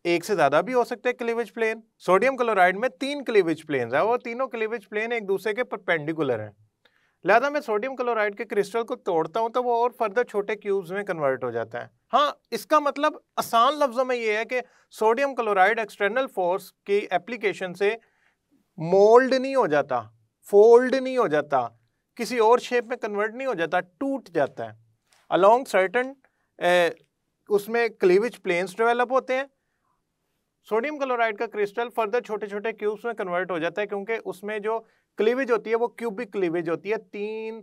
एक से ज्यादा भी हो सकते हैं क्लीवेज प्लेन। सोडियम क्लोराइड में 3 क्लीवेज प्लेन है, वो तीनों क्लीवेज प्लेन एक दूसरे के परपेंडिकुलर हैं। लिहाजा मैं सोडियम क्लोराइड के क्रिस्टल को तोड़ता हूं तो वो और फर्दर छोटे क्यूब्स में कन्वर्ट हो जाता है। हाँ, इसका मतलब आसान लफ्जों में ये है कि सोडियम क्लोराइड एक्सटर्नल फोर्स की एप्लीकेशन से मोल्ड नहीं हो जाता, फोल्ड नहीं हो जाता, किसी और शेप में कन्वर्ट नहीं हो जाता, टूट जाता है। अलोंग सर्टन उसमें क्लीवेज प्लेन्स डेवलप होते हैं। सोडियम क्लोराइड का क्रिस्टल फर्दर छोटे छोटे क्यूब्स में कन्वर्ट हो जाता है, क्योंकि उसमें जो क्लीवेज होती है वो क्यूबिक क्लीवेज होती है। 3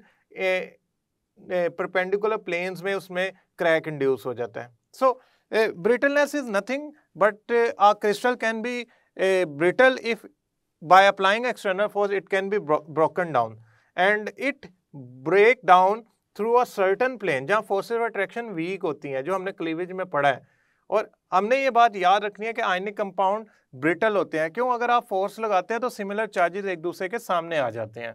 परपेंडिकुलर प्लेन्स में उसमें क्रैक इंड्यूस हो जाता है। So brittleness is nothing but a crystal can be brittle if by applying external force it can be broken down and it break down through a certain plane जहाँ forces of attraction weak होती हैं, जो हमने cleavage में पढ़ा है। और हमने ये बात याद रखनी है कि आयनिक कंपाउंड ब्रिटल होते हैं। क्यों? अगर आप फोर्स लगाते हैं तो सिमिलर चार्जेस एक दूसरे के सामने आ जाते हैं।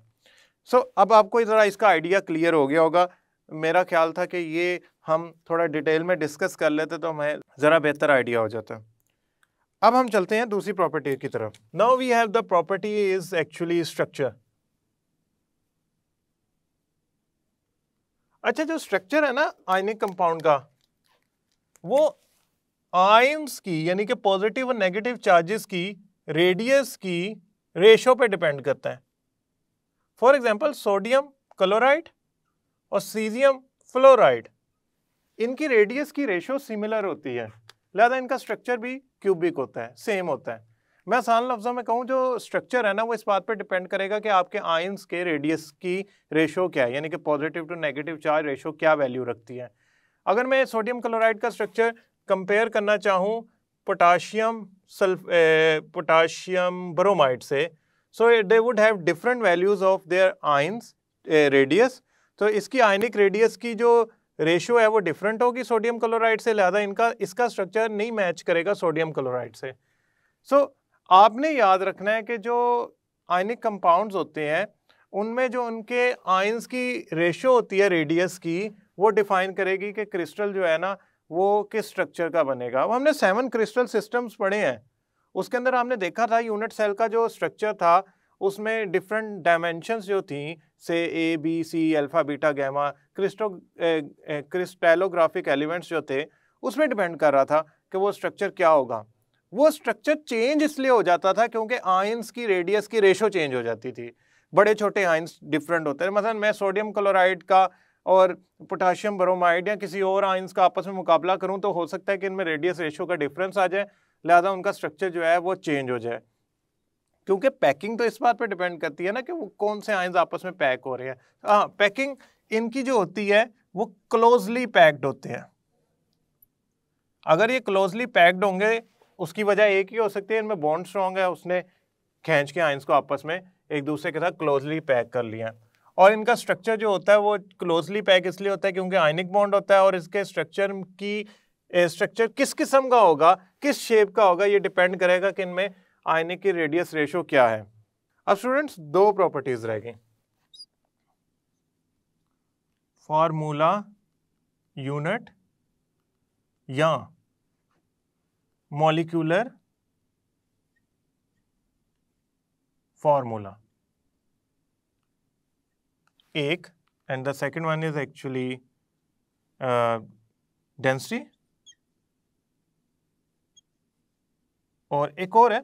अब आपको जरा इसका आइडिया क्लियर हो गया होगा। मेरा ख्याल था कि ये हम थोड़ा डिटेल में डिस्कस कर लेते तो हमें जरा बेहतर आइडिया हो जाता। अब हम चलते हैं दूसरी प्रॉपर्टी की तरफ। Now we have the property is actually structure. अच्छा, जो स्ट्रक्चर है ना आयनिक कंपाउंड का, वो आयंस की यानी कि पॉजिटिव और नेगेटिव चार्जेस की रेडियस की रेशो पे डिपेंड करता है। फॉर एग्जांपल सोडियम क्लोराइड और सीजियम फ्लोराइड, इनकी रेडियस की रेशो सिमिलर होती है, लिहाजा इनका स्ट्रक्चर भी क्यूबिक होता है, सेम होता है। मैं आसान लफ्जों में कहूँ, जो स्ट्रक्चर है ना वो इस बात पे डिपेंड करेगा कि आपके आयंस के रेडियस की रेशो क्या है, यानी कि positive to negative charge ratio क्या वैल्यू रखती है। अगर मैं सोडियम क्लोराइड का स्ट्रक्चर कंपेयर करना चाहूँ पोटाशियम ब्रोमाइड से, so they would have different values of their ions radius. तो इसकी आयनिक रेडियस की जो रेशियो है वो डिफरेंट होगी सोडियम क्लोराइड से, लिहाजा इसका स्ट्रक्चर नहीं मैच करेगा सोडियम क्लोराइड से। आपने याद रखना है कि जो आयनिक कंपाउंड्स होते हैं उनमें जो उनके आयंस की रेशियो होती है रेडियस की, वो डिफाइन करेगी कि क्रिस्टल जो है ना वो किस स्ट्रक्चर का बनेगा। अब हमने 7 क्रिस्टल सिस्टम्स पढ़े हैं, उसके अंदर हमने देखा था यूनिट सेल का जो स्ट्रक्चर था उसमें डिफरेंट डायमेंशंस जो थी, से A B C alpha beta gamma, crystallographic elements जो थे उसमें डिपेंड कर रहा था कि वो स्ट्रक्चर क्या होगा। वो स्ट्रक्चर चेंज इसलिए हो जाता था क्योंकि आयंस की रेडियस की रेशो चेंज हो जाती थी, बड़े छोटे आयंस डिफरेंट होते हैं। मतलब मैं सोडियम क्लोराइड का और पोटाशियम ब्रोमाइड या किसी और आयंस का आपस में मुकाबला करूं तो हो सकता है कि इनमें रेडियस रेशो का डिफरेंस आ जाए, लिहाजा उनका स्ट्रक्चर जो है वो चेंज हो जाए। क्योंकि पैकिंग तो इस बात पर डिपेंड करती है ना कि वो कौन से आयंस आपस में पैक हो रहे हैं। हाँ, पैकिंग इनकी जो होती है वो क्लोजली पैक्ड होते हैं। अगर ये क्लोजली पैक्ड होंगे उसकी वजह एक ही हो सकती है, इनमें बॉन्ड स्ट्रॉन्ग है, उसने खींच के आयंस को आपस में एक दूसरे के साथ क्लोजली पैक कर लिया। और इनका स्ट्रक्चर जो होता है वो क्लोजली पैक इसलिए होता है क्योंकि आयनिक बॉन्ड होता है, और इसके स्ट्रक्चर किस किस्म का होगा, किस शेप का होगा, ये डिपेंड करेगा कि इनमें आयनिक की रेडियस रेशो क्या है। अब स्टूडेंट्स 2 प्रॉपर्टीज रह गई, फॉर्मूला यूनिट या मॉलिक्यूलर फॉर्मूला एक, and the second one is actually density, और एक और है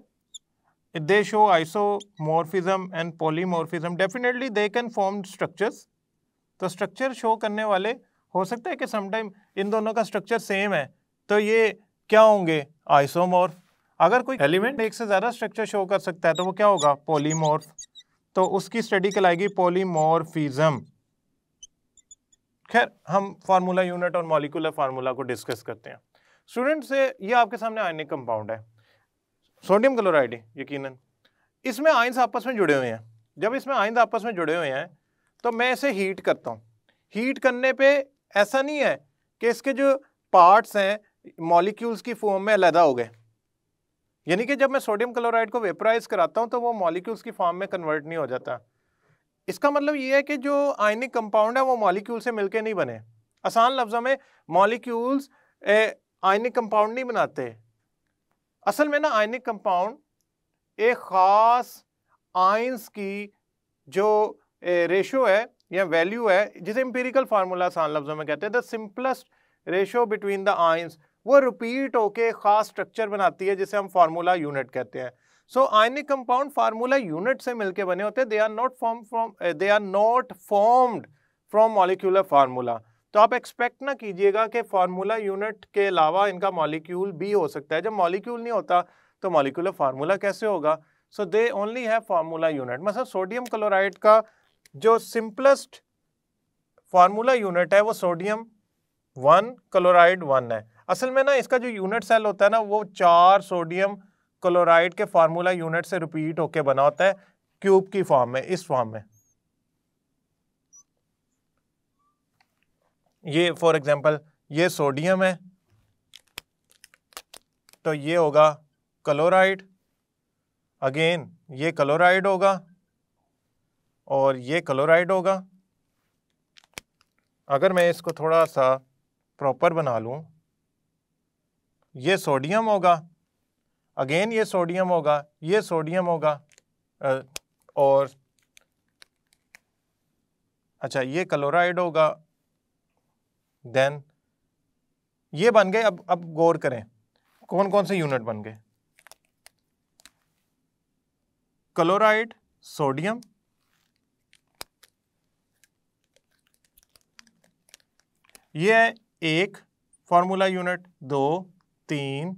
दे show isomorphism and polymorphism. Definitely they can form structures. तो स्ट्रक्चर शो करने वाले हो सकता है कि समटाइम इन दोनों का स्ट्रक्चर सेम है तो ये क्या होंगे, आइसोमॉर्फ। अगर कोई एलिमेंट एक से ज़्यादा स्ट्रक्चर शो कर सकता है तो वो क्या होगा, पॉलीमॉर्फ। तो उसकी स्टडी कहलाएगी पॉलीमॉर्फिज्म। खैर, हम फार्मूला यूनिट और मॉलिक्यूलर फार्मूला को डिस्कस करते हैं। स्टूडेंट्स, ये आपके सामने आयनिक कंपाउंड है सोडियम क्लोराइड, यकीनन इसमें आयंस आपस में जुड़े हुए हैं। जब इसमें आयंस आपस में जुड़े हुए हैं तो मैं इसे हीट करता हूँ। हीट करने पे ऐसा नहीं है कि इसके जो पार्ट्स हैं मॉलिक्यूल्स की फॉर्म में अलग हो गए, यानी कि जब मैं सोडियम क्लोराइड को वेपराइज कराता हूँ तो वो मॉलिक्यूल्स की फॉर्म में कन्वर्ट नहीं हो जाता। इसका मतलब ये है कि जो आयनिक कंपाउंड है वो मॉलिक्यूल से मिलके नहीं बने। आसान लफ्जों में, मॉलिक्यूल्स आयनिक कंपाउंड नहीं बनाते। असल में ना आयनिक कंपाउंड एक ख़ास आयंस की जो रेशो है या वैल्यू है, जिसे एम्पिरिकल फार्मूला आसान लफ्जों में कहते हैं, the simplest ratio between the ions, वो रिपीट होके खास स्ट्रक्चर बनाती है जिसे हम फार्मूला यूनिट कहते हैं। So ionic compound formula unit से मिलके बने होते हैं, they are not formed from molecular formula. तो आप एक्सपेक्ट ना कीजिएगा कि फार्मूला यूनिट के अलावा इनका मॉलिक्यूल भी हो सकता है। जब मॉलिक्यूल नहीं होता तो मॉलिक्यूलर फार्मूला कैसे होगा? So they only have formula unit. मतलब सोडियम क्लोराइड का जो सिंपलेस्ट फार्मूला यूनिट है वो सोडियम 1 क्लोराइड 1 है। असल में ना इसका जो यूनिट सेल होता है ना वो 4 सोडियम क्लोराइड के फार्मूला यूनिट से रिपीट होके बना होता है क्यूब की फॉर्म में, इस फॉर्म में। ये फॉर एग्जांपल ये सोडियम है तो ये होगा क्लोराइड, अगेन ये क्लोराइड होगा और ये क्लोराइड होगा। अगर मैं इसको थोड़ा सा प्रॉपर बना लूं, ये सोडियम होगा, अगेन ये सोडियम होगा, ये सोडियम होगा, और अच्छा ये क्लोराइड होगा, देन ये बन गए। अब गौर करें कौन कौन से यूनिट बन गए। क्लोराइड, सोडियम, ये है एक formula unit, 2, 3,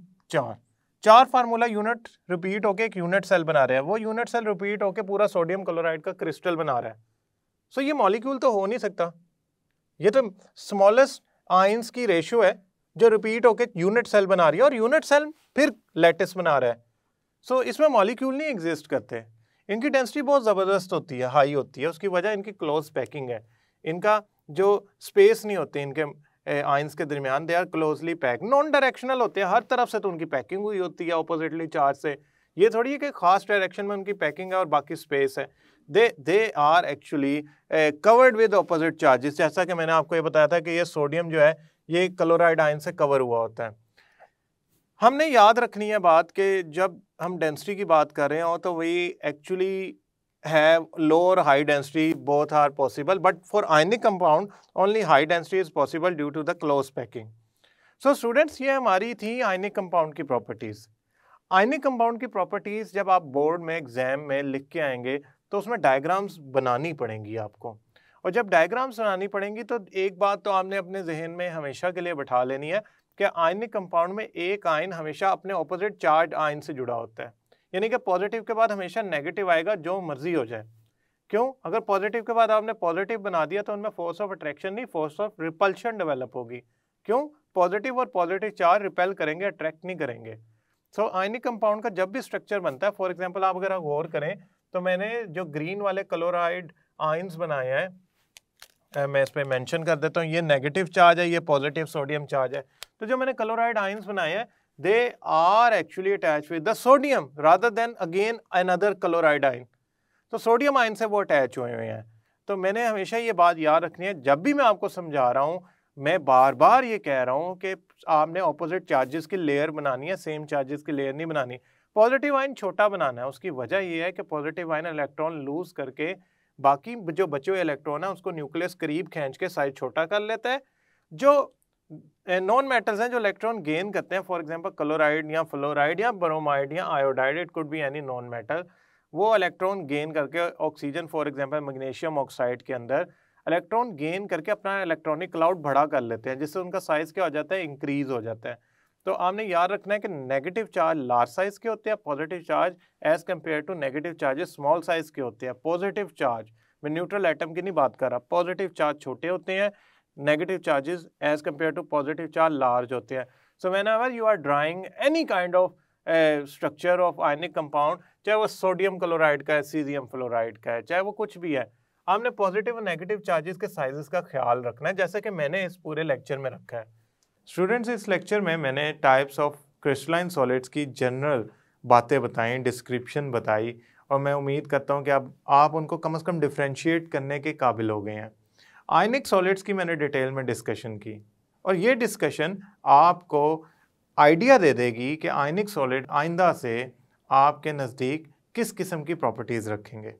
4 formula unit repeat होके एक यूनिट सेल बना रहे हैं। वो यूनिट सेल रिपीट होके पूरा सोडियम क्लोराइड का क्रिस्टल बना रहा है। सो ये मॉलिक्यूल तो हो नहीं सकता, ये तो स्मॉलेस्ट आयंस की रेशियो है जो रिपीट होके यूनिट सेल बना रही है और यूनिट सेल फिर लैटिस बना रहा है। सो इसमें मॉलिक्यूल नहीं एग्जिस्ट करते। इनकी डेंसिटी बहुत ज़बरदस्त होती है, हाई होती है। उसकी वजह इनकी क्लोज पैकिंग है। इनका जो स्पेस नहीं होती इनके आयंस के दरमियान, they are closely pack, non directional होते हैं हर तरफ से, तो उनकी पैकिंग हुई होती है ऑपोजिटली चार्ज से। ये थोड़ी है कि खास डायरेक्शन में उनकी पैकिंग है और बाकी स्पेस है। They are actually covered with opposite charges. जैसा कि मैंने आपको ये बताया था कि ये सोडियम जो है ये क्लोराइड आयन से कवर हुआ होता है। हमने याद रखनी है बात कि जब हम डेंसिटी की बात कर रहे हो तो वही actually have low or high density, both are possible, but for ionic compound only high density is possible due to the close packing. So students, ये हमारी थी ionic compound की properties। ionic compound की properties जब आप board में exam में लिख के आएंगे तो उसमें डायग्राम्स बनानी पड़ेंगी आपको, और जब डायग्राम्स बनानी पड़ेंगी तो एक बात तो आपने अपने जहन में हमेशा के लिए बैठा लेनी है कि आयनिक कंपाउंड में एक आयन हमेशा अपने ऑपोजिट चार्ज आयन से जुड़ा होता है। यानी कि पॉजिटिव के बाद हमेशा नेगेटिव आएगा, जो मर्जी हो जाए। क्यों? अगर पॉजिटिव के बाद आपने पॉजिटिव बना दिया तो उनमें फोर्स ऑफ अट्रैक्शन नहीं, फोर्स ऑफ रिपल्शन डेवलप होगी। क्यों? पॉजिटिव और पॉजिटिव चार्ज रिपेल करेंगे, अट्रैक्ट नहीं करेंगे। सो आयनिक कंपाउंड का जब भी स्ट्रक्चर बनता है, फॉर एग्जाम्पल आप अगर गौर करें तो मैंने जो ग्रीन वाले क्लोराइड आयंस बनाए हैं, मैं इस पर मेंशन कर देता हूँ, ये नेगेटिव चार्ज है, ये पॉजिटिव सोडियम चार्ज है। तो जो मैंने क्लोराइड आयंस बनाए हैं, they are actually attached with the sodium rather than again another chloride ion। तो सोडियम आयन से वो अटैच हुए हुए हैं। तो मैंने हमेशा ये बात याद रखनी है, जब भी मैं आपको समझा रहा हूँ मैं बार बार ये कह रहा हूँ कि आपने ऑपोजिट चार्जेस की लेयर बनानी है, सेम चार्जेस की लेयर नहीं बनानी। पॉजिटिव आयन छोटा बनाना है। उसकी वजह ये है कि पॉजिटिव आयन इलेक्ट्रॉन लूज करके बाकी जो बचे हुए इलेक्ट्रॉन है उसको न्यूक्लियस करीब खींच के साइज छोटा कर लेता है। जो नॉन मेटल्स हैं जो इलेक्ट्रॉन गेन करते हैं, फॉर एग्जांपल क्लोराइड या फ्लोराइड या ब्रोमाइड या iodide, it could be any non metal, वो इलेक्ट्रॉन गेन करके oxygen for example magnesium oxide के अंदर इलेक्ट्रॉन गेन करके अपना इलेक्ट्रॉनिक क्लाउड बड़ा कर लेते हैं, जिससे उनका साइज क्या हो जाता है, इंक्रीज हो जाता है। तो आपने याद रखना है कि नेगेटिव चार्ज लार्ज साइज के होते हैं, positive charge as compare to negative charges small size के होते हैं। पॉजिटिव चार्ज, मैं न्यूट्रल एटम की नहीं बात कर रहा, पॉजिटिव चार्ज छोटे होते हैं, negative charges as compare to positive charge large होते हैं। So whenever you are drawing any kind of structure of ionic compound, चाहे वो सोडियम क्लोराइड का है, सीजियम फ्लोराइड का है, चाहे वो कुछ भी है, आपने पॉजिटिव और नेगेटिव चार्जेस के साइजेस का ख्याल रखना है, जैसे कि मैंने इस पूरे लेक्चर में रखा है। स्टूडेंट्स, इस लेक्चर में मैंने टाइप्स ऑफ क्रिस्टलाइन सॉलिड्स की जनरल बातें बताई, डिस्क्रिप्शन बताई, और मैं उम्मीद करता हूँ कि अब आप उनको कम से कम डिफ्रेंशिएट करने के काबिल हो गए हैं। आयनिक सॉलिड्स की मैंने डिटेल में डिस्कशन की, और ये डिस्कशन आपको आइडिया दे देगी कि आयनिक सॉलिड आइंदा से आपके नज़दीक किस किस्म की प्रॉपर्टीज़ रखेंगे।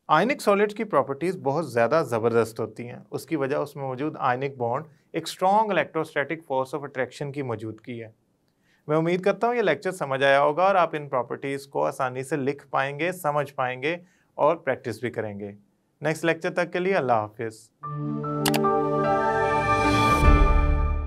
आयनिक सॉलिड्स की प्रॉपर्टीज़ बहुत ज़्यादा ज़बरदस्त होती हैं। उसकी वजह उसमें मौजूद आयनिक बॉन्ड एक strong electrostatic force of attraction की मौजूदगी है। मैं उम्मीद करता हूँ ये लेक्चर समझ आया होगा और आप इन प्रॉपर्टीज़ को आसानी से लिख पाएंगे, समझ पाएंगे और प्रैक्टिस भी करेंगे। नेक्स्ट लेक्चर तक के लिए अल्लाह हाफिज़।